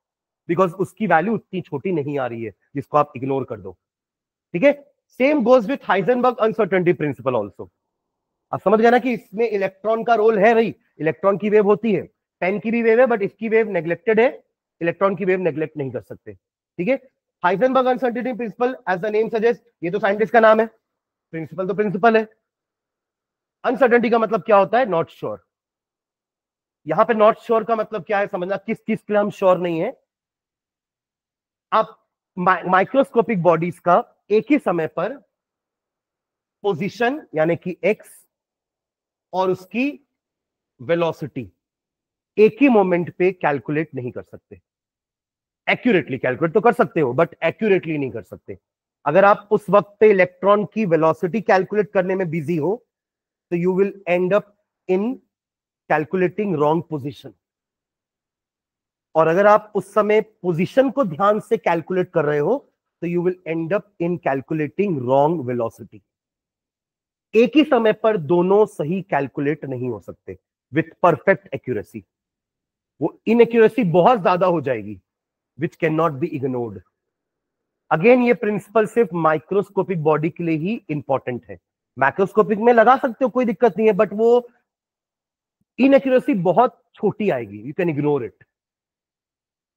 S1: बिकॉज उसकी वैल्यू उतनी छोटी नहीं आ रही है जिसको आप इग्नोर कर दो, ठीक है। Same goes with Heisenberg uncertainty principal also. आप समझ गए ना कि इसमें इलेक्ट्रॉन का रोल है भाई, इलेक्ट्रॉन की वेव होती है, पेन की भी वेव है, बट इसकी वेव नेग्लेक्टेड है, इलेक्ट्रॉन की वेव नेग्लेक्ट नहीं कर सकते, ठीक है। Heisenberg uncertainty principle, as the name suggest, ये तो साइंटिस्ट का नाम है, प्रिंसिपल तो प्रिंसिपल है। अनसर्टेनिटी का मतलब क्या होता है? Not sure. यहां पे नॉट श्योर का मतलब क्या है समझना, किस चीज के लिए हम श्योर नहीं है। आप माइक्रोस्कोपिक बॉडीज का एक ही समय पर पोजीशन यानी कि एक्स और उसकी वेलोसिटी एक ही मोमेंट पे कैलकुलेट नहीं कर सकते। एक्यूरेटली कैलकुलेट तो कर सकते हो, बट एक्यूरेटली नहीं कर सकते। अगर आप उस वक्त पे इलेक्ट्रॉन की वेलोसिटी कैलकुलेट करने में बिजी हो, तो you will and up in calculating wrong position. और अगर आप उस समय पोजीशन को ध्यान से कैलकुलेट कर रहे हो, तो you will and up in calculating wrong velocity. एक ही समय पर दोनों सही कैलकुलेट नहीं हो सकते विथ परफेक्ट एक्यूरेसी। वो इनएक्यूरेसी बहुत ज्यादा हो जाएगी, which can not be ignored. Again ये प्रिंसिपल सिर्फ माइक्रोस्कोपिक बॉडी के लिए ही इंपॉर्टेंट है। मैक्रोस्कोपिक में लगा सकते हो, कोई दिक्कत नहीं है, बट वो इनएक्यूरेसी बहुत छोटी आएगी, यू कैन इग्नोर इट।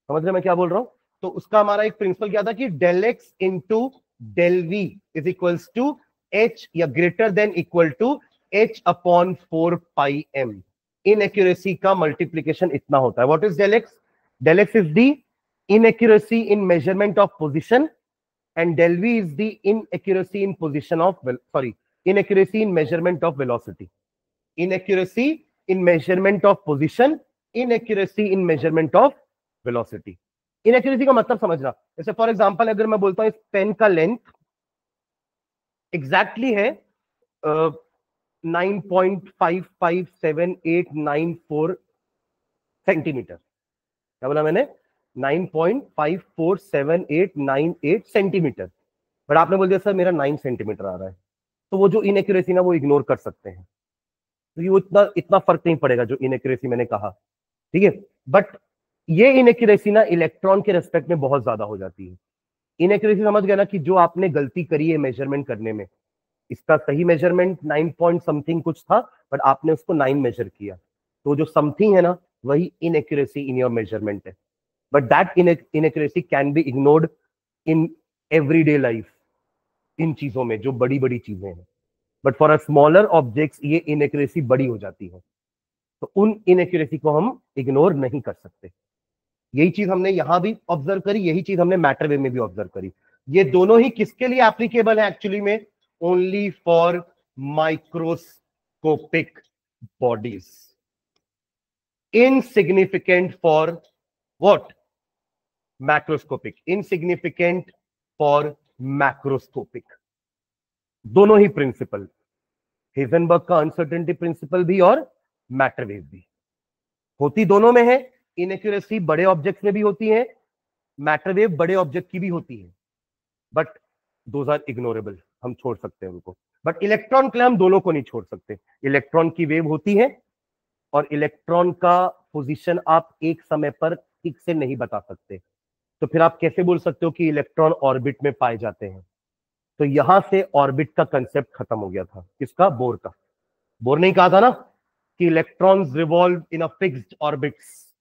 S1: समझ रहे मैं क्या बोल रहा हूं? तो उसका हमारा एक प्रिंसिपल क्या था कि del x into del v is equals to h or greater than equal to h upon 4 pi m. Inaccuracy का मल्टीप्लीकेशन इतना होता है। What is del x? Del x is the inaccuracy in measurement of position, and del v is the inaccuracy in position of inaccuracy in measurement of velocity. Inaccuracy in measurement of position, inaccuracy in measurement of velocity. inaccuracy का मतलब समझना, जैसे for example अगर मैं बोलता हूं इस pen का लेंथ एग्जैक्टली है 9.557894 सेंटीमीटर। क्या बोला मैंने? 9.547898 सेंटीमीटर। बट आपने बोल दिया सर मेरा 9 सेंटीमीटर आ रहा है, तो वो जो इनएक्यूरेसी ना वो इग्नोर कर सकते हैं, क्योंकि वो इतना फर्क नहीं पड़ेगा जो इनएक्यूरेसी मैंने कहा, ठीक है। बट ये इनएक्यूरेसी ना इलेक्ट्रॉन के रेस्पेक्ट में बहुत ज्यादा हो जाती है। इनएक्यूरेसी समझ गया ना कि जो आपने गलती करी है मेजरमेंट करने में, इसका सही मेजरमेंट 9 पॉइंट समथिंग कुछ था, बट आपने उसको 9 मेजर किया, तो जो समथिंग है ना वही इनएक्यूरेसी इन योर मेजरमेंट है। But that inaccuracy can be ignored in everyday life, इन चीजों में जो बड़ी बड़ी चीजें हैं। But for a smaller objects ये इनएक्यूरेसी बड़ी हो जाती है, तो उन इनएक्यूरेसी को हम इग्नोर नहीं कर सकते। यही चीज हमने यहां भी ऑब्जर्व करी, यही चीज हमने मैटर वेव में भी ऑब्जर्व करी। ये दोनों ही किसके लिए एप्लीकेबल है एक्चुअली में? Only for microscopic bodies. Insignificant for what? Macroscopic. Insignificant for macroscopic. दोनों ही प्रिंसिपल, हेजनबर्ग का अनसर्टेनिटी प्रिंसिपल भी और मैटर वेव भी, होती दोनों में है। इनएक्यूरेसी बड़े ऑब्जेक्ट्स में भी होती है, मैटर वेव बड़े ऑब्जेक्ट की भी होती है, बट दोज आर इग्नोरेबल, हम छोड़ सकते हैं उनको। बट इलेक्ट्रॉन के लिए हम दोनों को नहीं छोड़ सकते। इलेक्ट्रॉन की वेव होती है और इलेक्ट्रॉन का पोजीशन आप एक समय पर ठीक से नहीं बता सकते, तो फिर आप कैसे बोल सकते हो कि इलेक्ट्रॉन ऑर्बिट में पाए जाते हैं? तो यहां से ऑर्बिट का कंसेप्ट खत्म हो गया था। किसका? बोर का। बोर ने कहा था ना कि electrons revolve in a fixed orbits,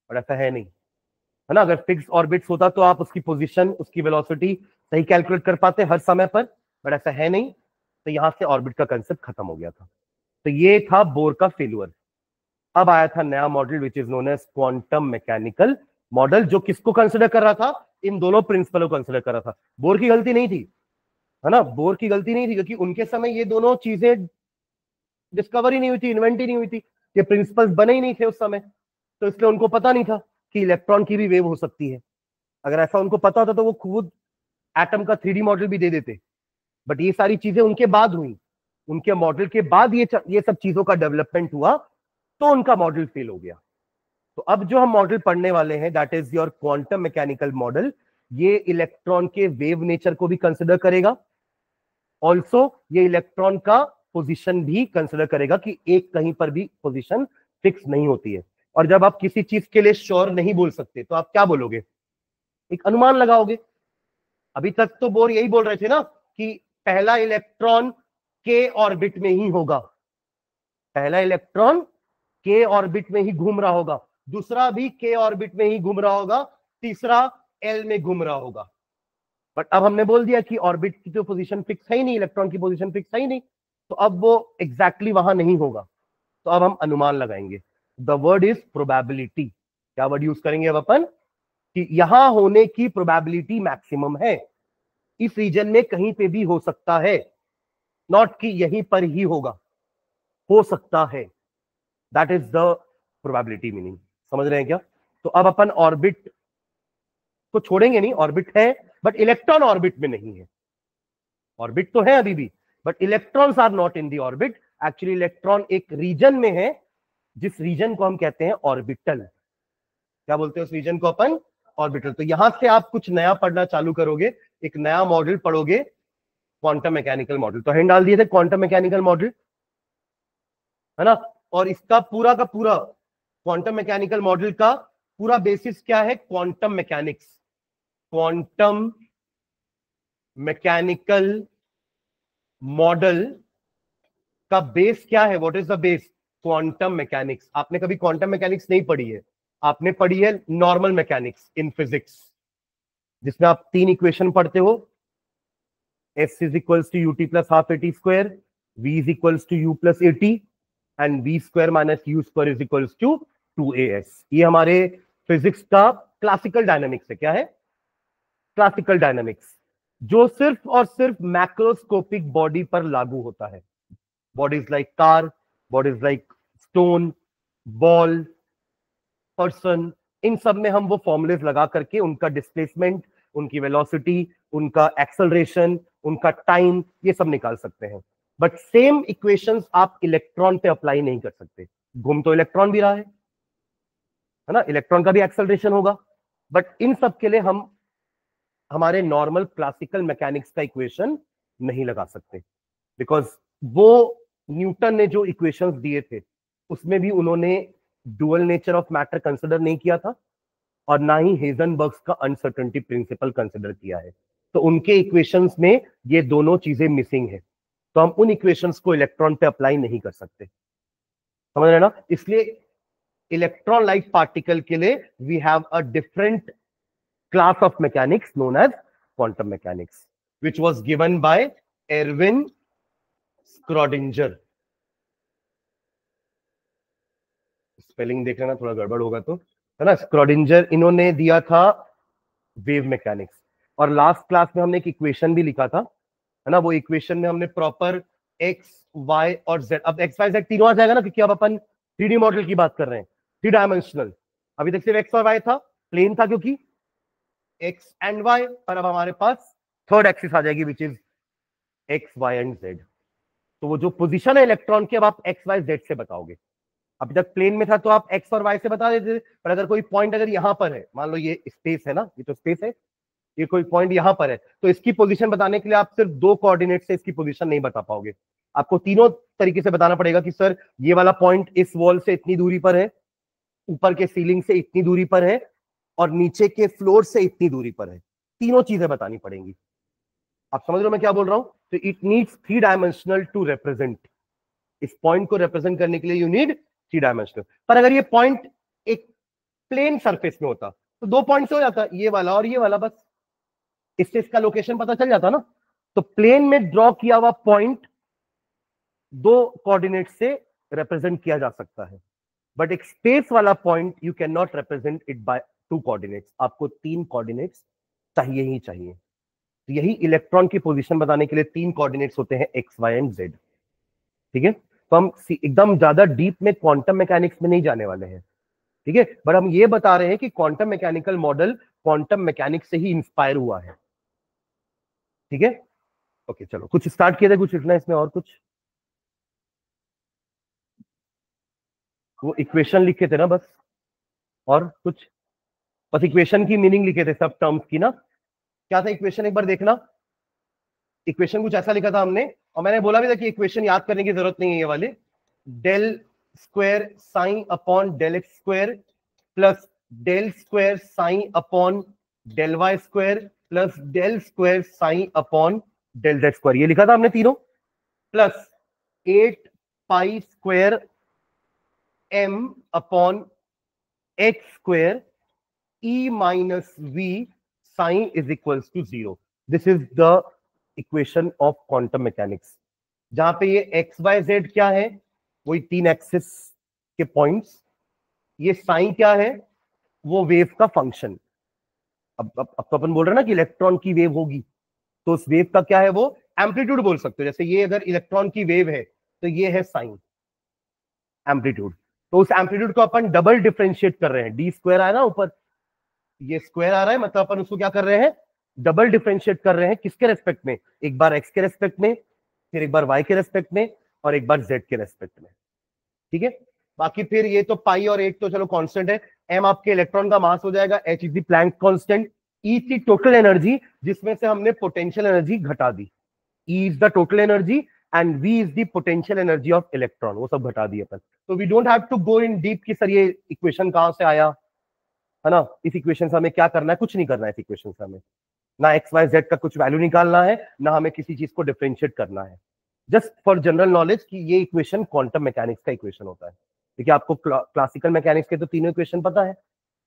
S1: और ऐसा है नहीं, है ना। अगर फिक्स ऑर्बिट्स होता तो आप उसकी पोजीशन, उसकी वेलोसिटी सही कैलकुलेट कर पाते हर समय पर, बट ऐसा है नहीं। तो यहां से ऑर्बिट का कंसेप्ट खत्म हो गया था। तो ये था बोर का फेल्यूर। अब आया था नया model which is known as quantum mechanical model, जो किसको कंसिडर कर रहा था? इन दोनों प्रिंसिपलों को कंसिडर कर रहा था। बोर की गलती नहीं थी, है ना, बोर की गलती नहीं थी, क्योंकि उनके समय ये दोनों चीजें डिस्कवर ही नहीं हुई थी, इन्वेंट ही नहीं हुई थी, ये प्रिंसिपल्स बने ही नहीं थे उस समय। तो इसलिए उनको पता नहीं था कि इलेक्ट्रॉन की भी वेव हो सकती है। अगर ऐसा उनको पता होता तो वो खुद एटम का 3D मॉडल भी दे देते। बट ये सारी चीजें उनके बाद हुई, उनके मॉडल के बाद ये सब चीजों का डेवलपमेंट हुआ, तो उनका मॉडल फेल हो गया। तो अब जो हम मॉडल पढ़ने वाले हैं, that is your quantum mechanical model. ये इलेक्ट्रॉन के वेव नेचर को भी कंसिडर करेगा, ऑल्सो ये इलेक्ट्रॉन का पोजीशन भी कंसिडर करेगा कि एक कहीं पर भी पोजीशन फिक्स नहीं होती है। और जब आप किसी चीज के लिए श्योर नहीं बोल सकते तो आप क्या बोलोगे? एक अनुमान लगाओगे। अभी तक तो बोर यही बोल रहे थे ना कि पहला इलेक्ट्रॉन के ऑर्बिट में ही होगा, पहला इलेक्ट्रॉन के ऑर्बिट में ही घूम रहा होगा, दूसरा भी के ऑर्बिट में ही घूम रहा होगा, तीसरा एल में घूम रहा होगा। बट अब हमने बोल दिया कि ऑर्बिट की जो पोजीशन फिक्स है ही नहीं, इलेक्ट्रॉन की पोजीशन फिक्स है ही नहीं, तो अब वो एग्जैक्टली वहां नहीं होगा। तो अब हम अनुमान लगाएंगे। The word is probability. क्या वर्ड यूज करेंगे अब अपन? कि यहां होने की प्रोबेबिलिटी मैक्सिमम है, इस रीजन में कहीं पे भी हो सकता है, नॉट कि यहीं पर ही होगा, हो सकता है। That is the probability meaning. समझ रहे हैं क्या? तो अब अपन ऑर्बिट को छोड़ेंगे नहीं, ऑर्बिट है बट इलेक्ट्रॉन ऑर्बिट में नहीं है। ऑर्बिट तो है अभी भी, but electrons are not in the orbit. Actually electron एक रीजन में है, जिस रीजन को हम कहते हैं ऑर्बिटल। क्या बोलते हैं उस रीजन को अपन? ऑर्बिटल। तो यहां से आप कुछ नया पढ़ना चालू करोगे, एक नया मॉडल पढ़ोगे, क्वांटम मैकेनिकल मॉडल। तो हेड डाल दिए थे क्वांटम मैकेनिकल मॉडल, है ना। और इसका पूरा का पूरा क्वांटम मैकेनिकल मॉडल का पूरा बेसिस क्या है? Quantum mechanics. Quantum mechanical model का बेस क्या है? What is the base? Quantum mechanics. आपने कभी क्वांटम मैकेनिक्स नहीं पढ़ी है, आपने पढ़ी है नॉर्मल मैकेनिक्स इन फिजिक्स, जिसमें आप 3 इक्वेशन पढ़ते हो, S is equals to ut plus half at square, V is equals to u plus at, and V square minus u square is equals to 2as। ये हमारे physics का classical dynamics है। क्या है? क्लासिकल डायनामिक्स, जो सिर्फ और सिर्फ मैक्रोस्कोपिक बॉडी पर लागू होता है। Bodies like car, bodies like stone, ball, person, इन सब में हम वो फॉर्मुलेज लगा करके उनका डिस्प्लेसमेंट, उनकी वेलोसिटी, उनका एक्सेलरेशन, उनका टाइम, ये सब निकाल सकते हैं। बट सेम इक्वेशंस आप इलेक्ट्रॉन पे अप्लाई नहीं कर सकते। घूम तो इलेक्ट्रॉन भी रहा है ना, इलेक्ट्रॉन का भी एक्सेलरेशन होगा, बट इन सब के लिए हम हमारे नॉर्मल क्लासिकल मैकेनिक्स का इक्वेशन नहीं लगा सकते, बिकॉज वो न्यूटन ने जो इक्वेशंस दिए थे उसमें भी उन्होंने dual nature of matter consider नहीं किया था, और ना ही हेजनबर्ग का अनसर्टेनिटी प्रिंसिपल कंसिडर किया है। तो उनके इक्वेशंस में ये दोनों चीजें मिसिंग है, तो हम उन इक्वेशंस को इलेक्ट्रॉन पे अप्लाई नहीं कर सकते। समझ रहे ना? इसलिए इलेक्ट्रॉन लाइक पार्टिकल के लिए we have a different class of mechanics known as quantum mechanics, which was given by Erwin Schrödinger। Spelling देख लेना, थोड़ा गड़बड़ होगा तो, है ना। स्क्रोडिंजर, इन्होंने दिया था वेव मैकेनिक्स। और लास्ट क्लास में हमने एक इक्वेशन भी लिखा था, है ना। वो इक्वेशन में हमने प्रॉपर एक्स, वाई और जेड, अब एक्स वाई जेड तीनों आ जाएगा ना, क्योंकि अब अपन 3D मॉडल की बात कर रहे हैं। Three dimensional. अभी तक सिर्फ एक्स और वाई था, प्लेन था क्योंकि एक्स एंड वाई, पर अब हमारे पास थर्ड एक्सिस आ जाएगी which is x y and z. तो वो जो पोजीशन है इलेक्ट्रॉन की अब आप एक्स वाई जेड से बताओगे। अभी तक प्लेन में था तो आप एक्स और वाई से बता देते थे, पर अगर कोई पॉइंट अगर यहां पर है, मान लो ये स्पेस है ना, ये तो स्पेस है, ये कोई पॉइंट यहां पर है, तो इसकी पोजीशन बताने के लिए आप सिर्फ दो कोऑर्डिनेट से इसकी पोजीशन नहीं बता पाओगे, आपको तीनों तरीके से बताना पड़ेगा कि सर ये वाला पॉइंट इस वॉल से इतनी दूरी पर है, ऊपर के सीलिंग से इतनी दूरी पर है, और नीचे के फ्लोर से इतनी दूरी पर है। तीनों चीजें बतानी पड़ेंगी। आप समझ रहे हो मैं क्या बोल रहा हूं? तो it needs three dimensional to represent. इस पॉइंट को रिप्रेजेंट करने के लिए यू नीड थ्री डायमेंशनल। पर अगर ये पॉइंट एक प्लेन सरफेस में होता तो दो पॉइंट से हो जाता, ये वाला और ये वाला, बस इससे इसका लोकेशन पता चल जाता ना। तो प्लेन में ड्रॉ किया हुआ पॉइंट दो कोऑर्डिनेट से रिप्रेजेंट किया जा सकता है, बट एक स्पेस वाला point you can not represent it by two coordinates, आपको तीन कोऑर्डिनेट्स चाहिए ही चाहिए। तो यही इलेक्ट्रॉन की पोजीशन बताने के लिए तीन कोऑर्डिनेट्स होते हैं, एक्स वाई एंड जेड। ठीक है, तो हम एकदम ज्यादा डीप में क्वांटम मैकेनिक्स में नहीं जाने वाले हैं, ठीक है, बट हम ये बता रहे हैं कि quantum mechanical model quantum mechanics से ही इंस्पायर हुआ है। ठीक है, ओके, चलो कुछ स्टार्ट किया था, कुछ लिखना है इसमें और कुछ? वो इक्वेशन लिखे थे ना बस, और कुछ? बस इक्वेशन की मीनिंग लिखे थे सब टर्म्स की ना। क्या था इक्वेशन, एक बार देखना। इक्वेशन कुछ ऐसा लिखा था हमने, और मैंने बोला भी था कि इक्वेशन याद करने की जरूरत नहीं है ये वाले। Del square psi upon del x square plus del square psi upon del y square plus del square psi upon del z square, ये लिखा था हमने तीनों, plus 8 pi square m upon x square E minus V psi is equals to 0। This is the equation of quantum mechanics, जहां पे ये x Y Z क्या है, वही तीन एक्सिस के पॉइंट्स, ये साइन क्या है, वो वेव का फंक्शन। अब तो अपन बोल रहे हैं ना कि इलेक्ट्रॉन की वेव होगी, तो उस वेव का क्या है, वो एम्पलीट्यूड बोल सकते हो। जैसे ये अगर इलेक्ट्रॉन की वेव है तो ये है साइन एम्पलीट्यूड, तो उस एम्पलीट्यूड को अपन डबल डिफरेंशिएट कर रहे हैं, डी स्क्वायर आया ना ऊपर, ये स्क्वायर आ रहा है, मतलब अपन उसको क्या कर रहे हैं, डबल डिफरेंशिएट कर रहे हैं। किसके रेस्पेक्ट में? एक बार एक्स के रेस्पेक्ट में, फिर एक बार वाई के रेस्पेक्ट में, और एक बार जेड के रेस्पेक्ट में। ठीक है, बाकी फिर ये तो पाई और 8 तो चलो कांस्टेंट है, एम आपके इलेक्ट्रॉन का मास हो जाएगा, h is the Planck constant, E थी टोटल एनर्जी जिसमें से हमने पोटेंशियल एनर्जी घटा दी, E is the total energy and V is the potential energy of electron, वो सब घटा दिए अपन। तो we don't have to go in deep कि सर ये इक्वेशन कहां से आया, है ना, इस इक्वेशन से हमें क्या करना है, कुछ नहीं करना है इस इक्वेशन से हमें, ना एक्स वाई जेड का कुछ वैल्यू निकालना है, ना हमें किसी चीज को डिफरेंशिएट करना है, जस्ट फॉर जनरल नॉलेज कि ये इक्वेशन क्वांटम मैकेनिक्स का इक्वेशन होता है। देखिए आपको क्लासिकल मैकेनिक्स के तो तीनों इक्वेशन पता है,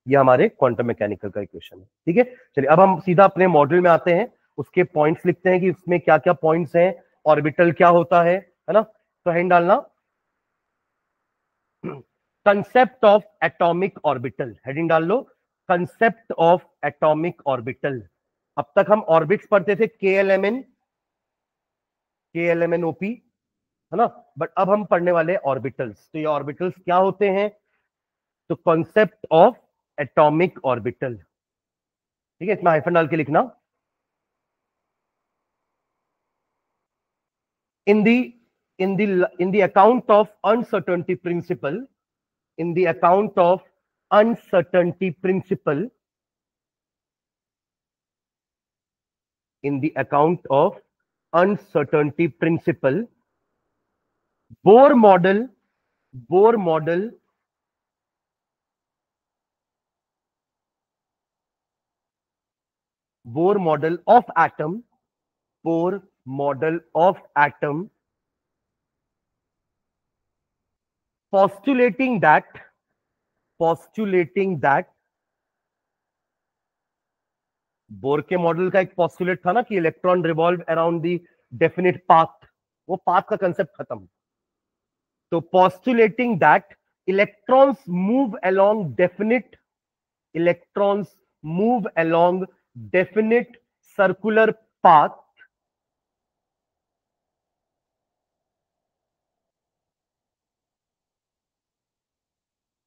S1: ये हमारे क्वांटम मैकेनिकल का इक्वेशन है। ठीक है, चलिए अब हम सीधा अपने मॉडल में आते हैं, उसके पॉइंट्स लिखते हैं कि उसमें क्या क्या पॉइंट्स हैं, ऑर्बिटल क्या होता है ना। तो हेड डालना concept of atomic orbital, heading डाल लो कंसेप्ट ऑफ एटॉमिक ऑर्बिटल। अब तक हम ऑर्बिट्स पढ़ते थे, के एल एम एन ओपी, है ना, बट अब हम पढ़ने वाले ऑर्बिटल्स। तो ये ऑर्बिटल्स क्या होते हैं? तो कॉन्सेप्ट ऑफ एटॉमिक ऑर्बिटल, ठीक है, इसमें हाइफन डाल के लिखना। In the in the account of uncertainty principle, in the account of uncertainty principle, in the account of uncertainty principle, Bohr model, Bohr model Bohr model of atom, Bohr model of atom, postulating that bore के model का एक postulate था ना कि electron revolve around the definite path, वो path का concept खत्म। तो postulating that electrons move along definite electrons move along definite circular path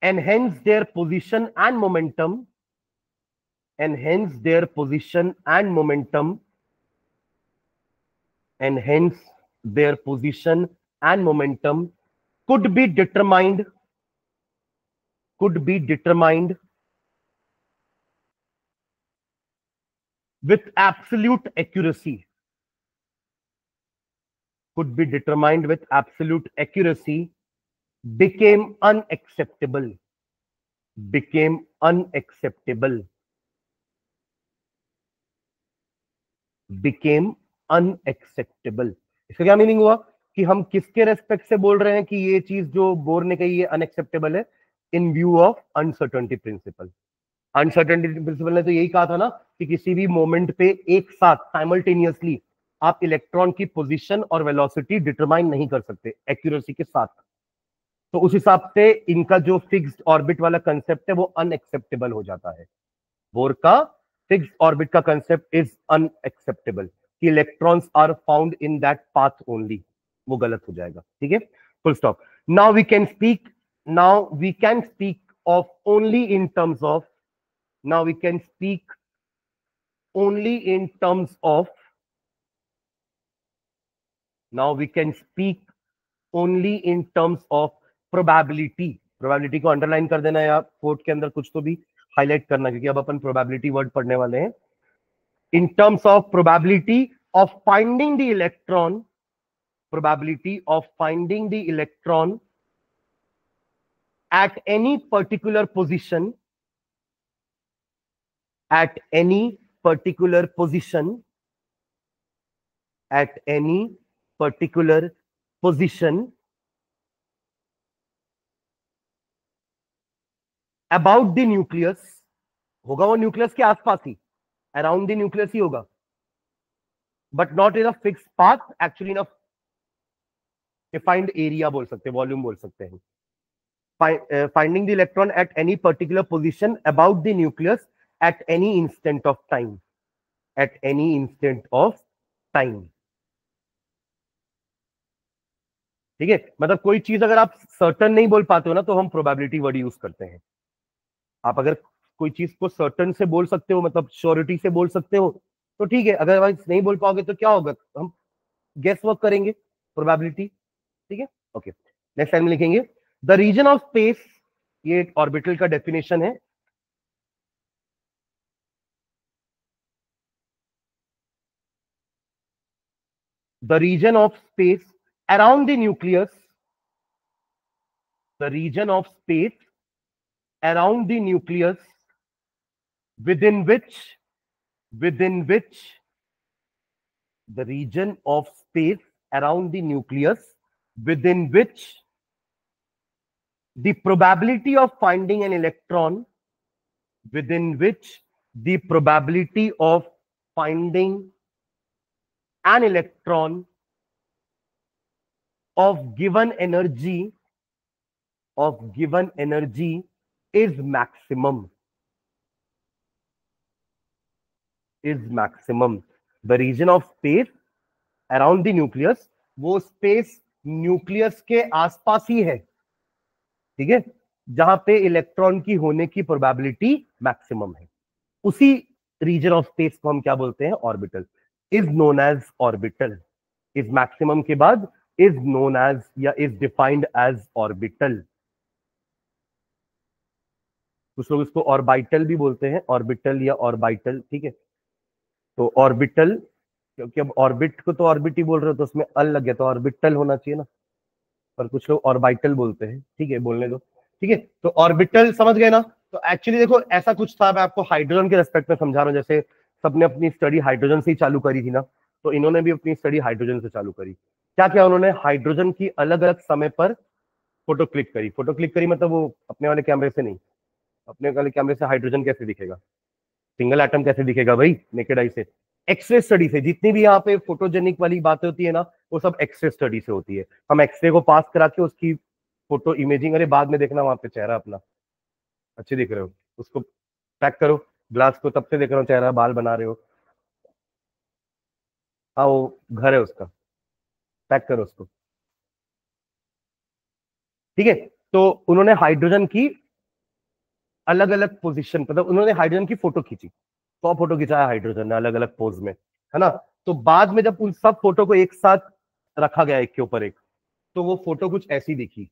S1: enhance their position and momentum, enhance their position and momentum, enhance their position and momentum could be determined, could be determined with absolute accuracy, could be determined with absolute accuracy, became unacceptable, became unacceptable, became unacceptable। इसका क्या meaning हुआ कि हम किसके respect से बोल रहे हैं कि ये चीज जो बोर ने कही ये अनएक्सेप्टेबल है? इन view of uncertainty principal. Uncertainty principle ने तो यही कहा था ना कि किसी भी मोमेंट पे एक साथ साइमल्टेनियसली आप इलेक्ट्रॉन की पोजीशन और वेलोसिटी डिटरमाइन नहीं कर सकते एक्यूरेसी के साथ। तो उस हिसाब से इनका जो फिक्स्ड ऑर्बिट वाला कंसेप्ट है वो अनएक्सेप्टेबल हो जाता है। बोर का फिक्स्ड ऑर्बिट का कंसेप्ट इज अनएक्सेप्टेबल कि electrons are found in that path only, वो गलत हो जाएगा। ठीक है, full stop. Now we can speak, now we can speak of only in terms of, now we can speak only in terms of, now we can speak only in terms of probability। probability को underline कर देना या coat के अंदर कुछ तो भी highlight करना, क्योंकि अब अपन probability वर्ड पढ़ने वाले हैं। in terms of probability of finding the electron, probability of finding the electron at any particular position, at any particular position, at any particular position about the nucleus, होगा वो nucleus के आसपास ही, around the nucleus ही होगा, but not in a fix path, actually in a defined area बोल सकते हैं, volume बोल सकते हैं। finding the electron at any particular position about the nucleus at any instant of time, at any instant of time। ठीक है, मतलब कोई चीज अगर आप सर्टन नहीं बोल पाते हो ना तो हम प्रोबेबिलिटी वर्ड यूज करते हैं। आप अगर कोई चीज को सर्टन से बोल सकते हो, मतलब श्योरिटी से बोल सकते हो तो ठीक है, अदरवाइज नहीं बोल पाओगे तो क्या होगा, हम गेस वर्क करेंगे, प्रोबेबिलिटी। ठीक है, ओके। नेक्स्ट टाइम लिखेंगे द रीजन ऑफ स्पेस, ये एक ऑर्बिटल का डेफिनेशन है। The region of space around the nucleus, the region of space around the nucleus within which, within which, the region of space around the nucleus within which the probability of finding an electron, within which the probability of finding an electron of given energy, of given energy is maximum, is maximum। the region of space around the nucleus, वो space nucleus के आसपास ही है, ठीक है, जहां पे electron की होने की प्रोबेबिलिटी मैक्सिमम है, उसी रीजन ऑफ स्पेस को हम क्या बोलते हैं, orbital. Is known as orbital, is maximum के बाद इज नोन एज या इज डिफाइंड एज ऑर्बिटल। कुछ लोग इसको ऑर्बिटल भी बोलते हैं, ऑर्बिटल या ऑर्बिटल। ठीक है, तो ऑर्बिटल, क्योंकि अब ऑर्बिट को तो ऑर्बिट ही बोल रहे हो तो उसमें अल लग गया, तो ऑर्बिटल होना चाहिए ना, पर कुछ लोग ऑर्बिटल बोलते हैं। ठीक है, बोलने दो। ठीक है, तो ऑर्बिटल समझ गए ना। तो एक्चुअली देखो ऐसा कुछ था, मैं आपको हाइड्रोजन के रेस्पेक्ट में समझा रहा हूँ। जैसे सबने अपनी स्टडी हाइड्रोजन से ही चालू करी थी ना, तो इन्होंने भी अपनी स्टडी हाइड्रोजन से चालू करी। क्या क्या उन्होंने हाइड्रोजन की अलग अलग समय पर फोटो क्लिक करी। फोटो क्लिक करी मतलब वो अपने वाले कैमरे से नहीं, अपने वाले कैमरे से हाइड्रोजन कैसे दिखेगा, सिंगल एटम कैसे दिखेगा भाई नेकेड आई से, एक्सरे स्टडी से। जितनी भी यहाँ पे फोटोजेनिक वाली बातें होती है ना, वो सब एक्सरे स्टडी से होती है। हम एक्सरे को पास करा के उसकी फोटो इमेजिंग, अरे बाद में देखना वहां पे चेहरा अपना अच्छे दिख रहे हो, उसको पैक करो ग्लास को, तब से देख रहा हूँ चेहरा, बाल बना रहे हो, हाँ वो घर है उसका, पैक करो उसको। ठीक है, तो उन्होंने हाइड्रोजन की अलग अलग पोजीशन, मतलब उन्होंने हाइड्रोजन की फोटो खींची, 100 फोटो खिंचाया हाइड्रोजन ने अलग अलग पोज में, है ना। तो बाद में जब उन सब फोटो को एक साथ रखा गया एक के ऊपर एक, तो वो फोटो कुछ ऐसी दिखी।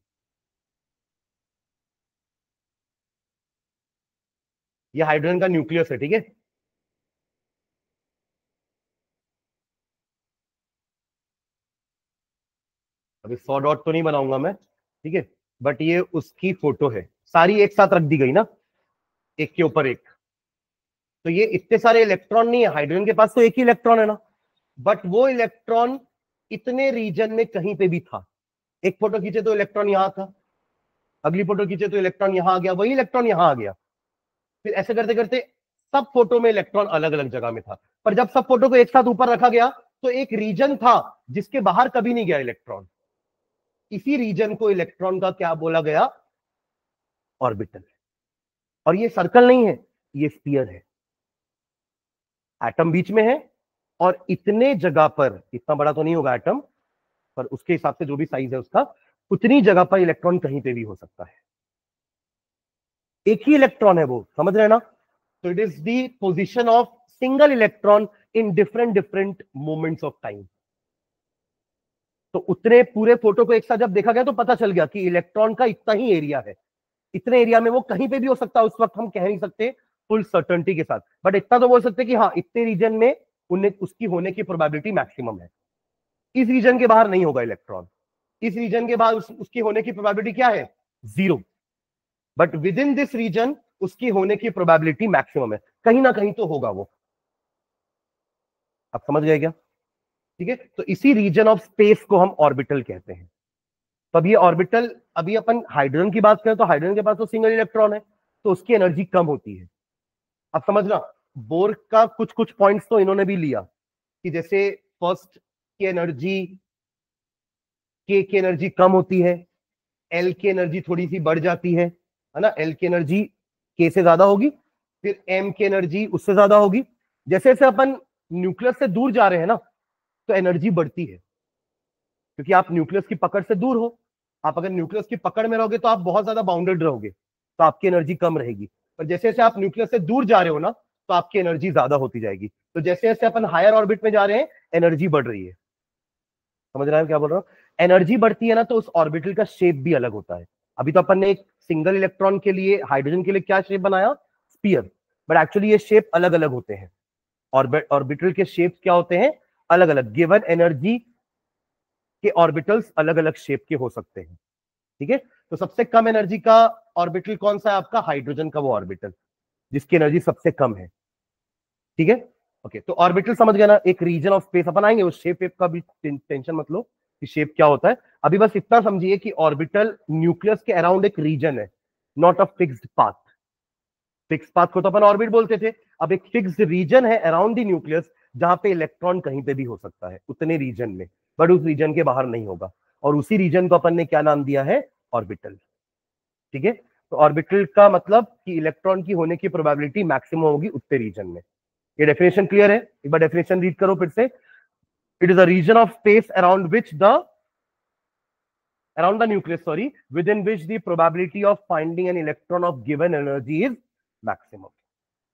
S1: ये हाइड्रोजन का न्यूक्लियस है, ठीक है। अभी 100 डॉट तो नहीं बनाऊंगा मैं, ठीक है, बट ये उसकी फोटो है, सारी एक साथ रख दी गई ना, एक के ऊपर एक। तो ये इतने सारे इलेक्ट्रॉन नहीं है, हाइड्रोजन के पास तो एक ही इलेक्ट्रॉन है ना, बट वो इलेक्ट्रॉन इतने रीजन में कहीं पे भी था। एक फोटो खींचे तो इलेक्ट्रॉन यहां था, अगली फोटो खींचे तो इलेक्ट्रॉन यहां आ गया, वही इलेक्ट्रॉन यहां आ गया, फिर ऐसे करते करते सब फोटो में इलेक्ट्रॉन अलग अलग जगह में था। पर जब सब फोटो को एक साथ ऊपर रखा गया तो एक रीजन था जिसके बाहर कभी नहीं गया इलेक्ट्रॉन। इसी रीजन को इलेक्ट्रॉन का क्या बोला गया? ऑर्बिटल। और ये सर्कल नहीं है, ये स्फीयर है। एटम बीच में है और इतने जगह पर, इतना बड़ा तो नहीं होगा एटम, पर उसके हिसाब से जो भी साइज है उसका, उतनी जगह पर इलेक्ट्रॉन कहीं पे भी हो सकता है। एक ही इलेक्ट्रॉन है वो, समझ रहे हैं ना। तो it is the position of single electron in different different moments of time. तो उतने पूरे फोटो को एक साथ जब देखा गया तो पता चल गया कि इलेक्ट्रॉन का इतना ही एरिया है, इतने एरिया में वो कहीं पे भी हो सकता है। उस वक्त हम कह नहीं सकते फुल सर्टेनिटी के साथ, बट इतना तो बोल सकते कि हाँ इतने रीजन में उन्हें उसकी होने की प्रोबेबिलिटी मैक्सिमम है। इस रीजन के बाहर नहीं होगा इलेक्ट्रॉन, इस रीजन के बाहर उसकी होने की प्रोबेबिलिटी क्या है? 0। But within this region उसकी होने की प्रोबेबिलिटी मैक्सिमम है, कहीं ना कहीं तो होगा वो। आप समझ गए क्या? ठीक है, तो इसी रीजन ऑफ स्पेस को हम ऑर्बिटल कहते हैं। तो अब ये ऑर्बिटल, अभी अपन हाइड्रोजन की बात करें तो हाइड्रोजन के पास तो सिंगल इलेक्ट्रॉन है, तो उसकी एनर्जी कम होती है। अब समझना, बोर का कुछ कुछ पॉइंट्स तो इन्होंने भी लिया कि जैसे फर्स्ट की एनर्जी, के की एनर्जी कम होती है, एल की एनर्जी थोड़ी सी बढ़ जाती है ना, एल की एनर्जी के से ज्यादा होगी, फिर एम की एनर्जी उससे ज्यादा होगी। जैसे जैसे अपन न्यूक्लियस से दूर जा रहे हैं ना, तो एनर्जी बढ़ती है, क्योंकि आप न्यूक्लियस की पकड़ से दूर हो। आप अगर न्यूक्लियस की पकड़ में रहोगे तो आप बहुत ज्यादा बाउंडेड रहोगे, तो आपकी एनर्जी कम रहेगी। पर जैसे जैसे आप न्यूक्लियस से दूर जा रहे हो ना, तो आपकी एनर्जी ज्यादा होती जाएगी। तो जैसे जैसे अपन हायर ऑर्बिट में जा रहे हैं, एनर्जी बढ़ रही है। समझ रहे हैं क्या बोल रहा हूँ? एनर्जी बढ़ती है ना, तो उस ऑर्बिटल का शेप भी अलग होता है। अभी तो अपन ने एक सिंगल इलेक्ट्रॉन के लिए, हाइड्रोजन के लिए क्या शेप बनाया? स्फीयर। बट एक्चुअली ये शेप अलग अलग होते हैं। ऑर्बिटल के शेप क्या होते हैं? अलग अलग। गिवन एनर्जी के ऑर्बिटल्स अलग अलग शेप के हो सकते हैं, ठीक है। तो सबसे कम एनर्जी का ऑर्बिटल कौन सा है आपका? हाइड्रोजन का वो ऑर्बिटल जिसकी एनर्जी सबसे कम है, ठीक है। ओके, तो ऑर्बिटल समझ गया ना, एक रीजन ऑफ स्पेस। अपन आएंगे उस शेप वेप का भी, टेंशन मत लो कि शेप क्या होता है। अभी बस इतना समझिए कि ऑर्बिटल न्यूक्लियस के अराउंड एक रीजन है, not a fixed path. Fix path को तो अपन ऑर्बिट बोलते थे। अब एक फिक्स्ड रीजन है अराउंड द न्यूक्लियस, जहां पे इलेक्ट्रॉन कहीं पे भी हो सकता है उतने रीजन में, बट उस रीजन के बाहर नहीं होगा। और उसी रीजन को अपन ने क्या नाम दिया है? ऑर्बिटल, ठीक है। तो ऑर्बिटल का मतलब कि इलेक्ट्रॉन की होने की प्रोबेबिलिटी मैक्सिमम होगी उतने रीजन में। ये डेफिनेशन क्लियर है? एक बार डेफिनेशन रीड करो फिर से। It is a region of space around the nucleus, sorry, within which the probability of finding an electron of given energy is maximum।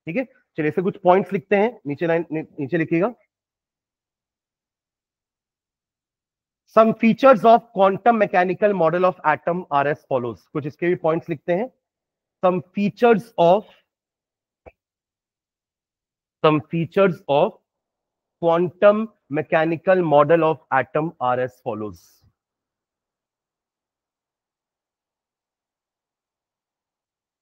S1: ठीक है, चलिए इसे कुछ पॉइंट्स लिखते हैं, नीचे लाइन नीचे लिखिएगा। Some features of quantum mechanical model of atom are as follows. कुछ इसके भी पॉइंट्स लिखते हैं। Some features of quantum mechanical model of atom are as follows.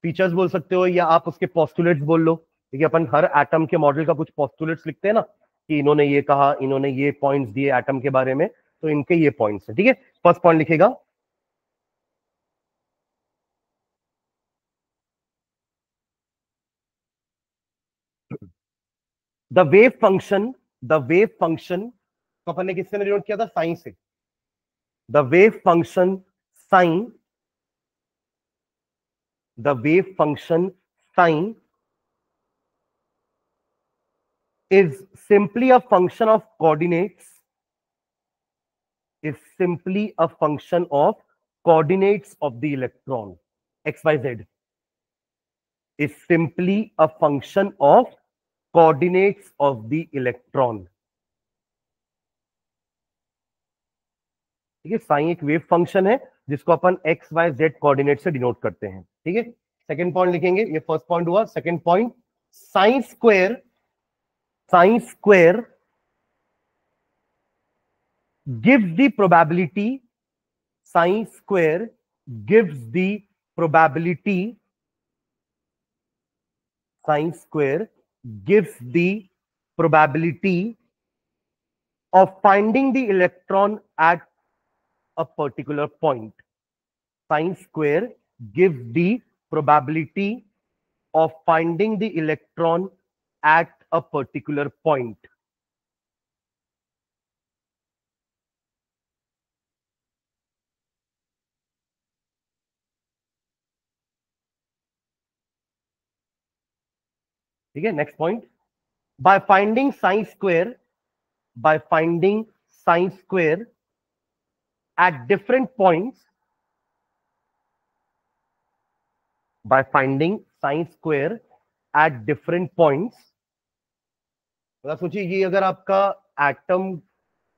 S1: Features बोल सकते हो या आप उसके पोस्टुलेट्स बोल लो, ठीक है। अपन हर एटम के मॉडल का कुछ पोस्टुलेट्स लिखते हैं ना, कि इन्होंने ये कहा, इन्होंने ये पॉइंट्स दिए एटम के बारे में, तो इनके ये पॉइंट्स हैं, ठीक है। फर्स्ट पॉइंट लिखेगा, द वेव फंक्शन तो अपन ने किससे नोट किया था? साइन से। The wave function sine the wave function sine is simply a function of coordinates is simply a function of coordinates of the electron xyz। is simply a function of coordinates of the electron. ठीक है, sign एक wave function है जिसको अपन x Y Z coordinate से denote करते हैं. ठीक है, सेकंड पॉइंट लिखेंगे. ये फर्स्ट पॉइंट हुआ. Second point, sine square gives the probability, sin square gives the probability, sin square gives the probability of finding the electron at a particular point. Sin square gives the probability of finding the electron at a particular point. ठीक है, next point, by finding sine square at different points, by finding sine square at different points. मतलब सोचिए, ये अगर आपका atom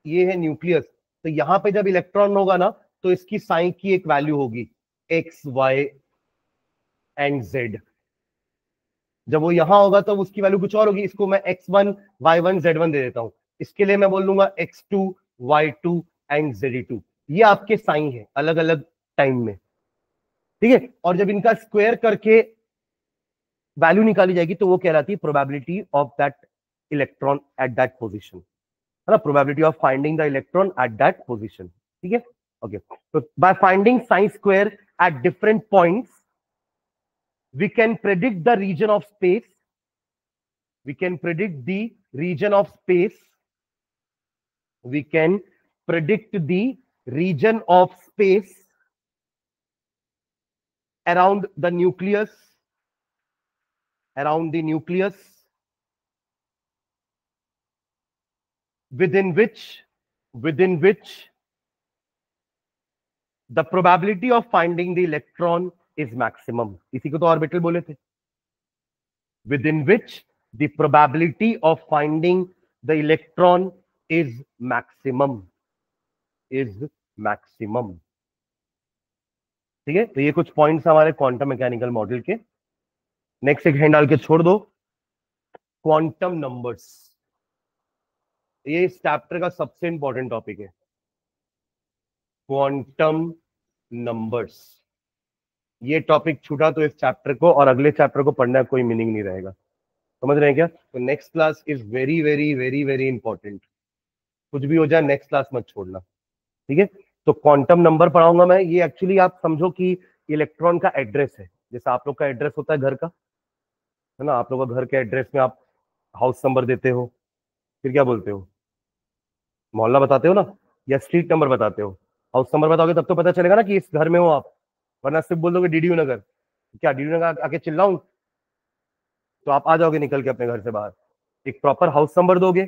S1: ये है nucleus, तो यहां पे जब इलेक्ट्रॉन होगा ना, तो इसकी साइन की एक वैल्यू होगी एक्स वाई एंड जेड. जब वो यहां होगा तो उसकी वैल्यू कुछ और होगी. इसको मैं x1 y1 z1 दे देता हूं. इसके लिए मैं बोल दूंगा x2 y2 एंड z2. ये आपके साइन है अलग अलग टाइम में. ठीक है, और जब इनका स्क्वायर करके वैल्यू निकाली जाएगी तो वो कहलाती है probability of that electron at that position, है ना, probability of finding the electron at that position. ठीक है, ओके. तो by finding sine square at different points we can predict the region of space, we can predict the region of space, we can predict the region of space around the nucleus, within which the probability of finding the electron is maximum. इसी को तो orbital बोले थे. Within which the probability of finding the electron is maximum. ठीक है, तो ये कुछ पॉइंट्स हमारे क्वांटम मैकेनिकल मॉडल के. नेक्स्ट एक हैंड डाल के छोड़ दो, क्वांटम नंबर्स. ये इस चैप्टर का सबसे इंपॉर्टेंट टॉपिक है, क्वांटम नंबर्स. ये टॉपिक छूटा तो इस चैप्टर को और अगले चैप्टर को पढ़ने का कोई मीनिंग नहीं रहेगा. समझ रहे हैं क्या? तो next class is very very very very important. कुछ भी हो जाए नेक्स्ट क्लास मत छोड़ना. ठीक है, तो क्वांटम नंबर पढ़ाऊंगा मैं. ये एक्चुअली आप समझो कि इलेक्ट्रॉन का एड्रेस है. जैसे आप लोग का एड्रेस होता है घर का, है ना, आप लोग का घर के एड्रेस में आप हाउस नंबर देते हो, फिर क्या बोलते हो, मोहल्ला बताते हो ना, या स्ट्रीट नंबर बताते हो. हाउस नंबर बताओगे तब तो पता चलेगा ना कि इस घर में हो आप, वरना सिर्फ बोल दोगे डीडीयू नगर. क्या डीडीयू नगर आके चिल्लाऊं तो आप आ जाओगे निकल के अपने घर से बाहर. एक प्रॉपर हाउस नंबर दोगे,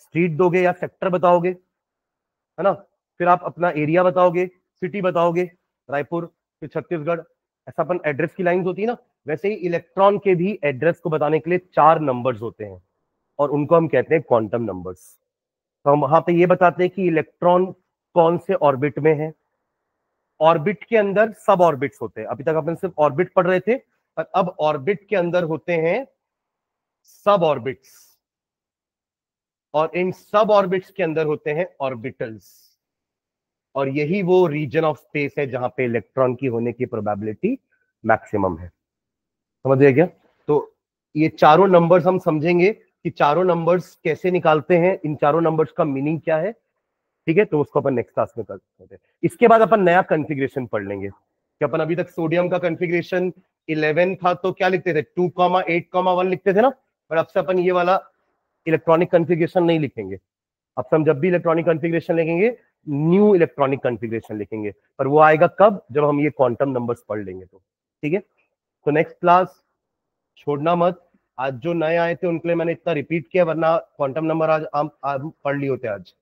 S1: स्ट्रीट दोगे या सेक्टर बताओगे, है ना, फिर आप अपना एरिया बताओगे, सिटी बताओगे, रायपुर, फिर छत्तीसगढ़. ऐसा अपन एड्रेस की लाइंस होती है ना, वैसे ही इलेक्ट्रॉन के भी एड्रेस को बताने के लिए 4 नंबर्स होते हैं और उनको हम कहते हैं क्वांटम नंबर्स. तो हम वहां पे ये बताते हैं कि इलेक्ट्रॉन कौन से ऑर्बिट में है. ऑर्बिट के अंदर सब ऑर्बिट्स होते हैं. अभी तक अपन सिर्फ ऑर्बिट पढ़ रहे थे, पर अब ऑर्बिट के अंदर होते हैं सब ऑर्बिट्स, और इन सब ऑर्बिट्स के अंदर होते हैं ऑर्बिटल्स. और यही वो रीजन ऑफ स्पेस है जहां पे इलेक्ट्रॉन की होने की प्रोबेबिलिटी मैक्सिमम है. समझ गए क्या? तो ये चारों नंबर्स हम समझेंगे कि चारों नंबर्स कैसे निकालते हैं, इन चारों नंबर्स का मीनिंग क्या है. ठीक है, तो उसको अपन नेक्स्ट क्लास में करते हैं. इसके बाद अपन नया कॉन्फ़िगरेशन पढ़ लेंगे कि अपन अभी तक सोडियम का कॉन्फ़िगरेशन 11 था तो क्या लिखते थे, 2,8,1 लिखते थे ना. पर अब से अपन ये वाला इलेक्ट्रॉनिक कॉन्फ़िगरेशन नहीं लिखेंगे. अब से हम जब भी इलेक्ट्रॉनिक कॉन्फ़िगरेशन लिखेंगे, न्यू इलेक्ट्रॉनिक कॉन्फ़िगरेशन लिखेंगे. पर वो आएगा कब, जब हम ये क्वांटम नंबर्स पढ़ लेंगे. तो ठीक है, तो नेक्स्ट क्लास छोड़ना मत. आज जो नए आए थे उनके लिए मैंने इतना रिपीट किया, वरना क्वांटम नंबर आज हम पढ़ लिए होते आज.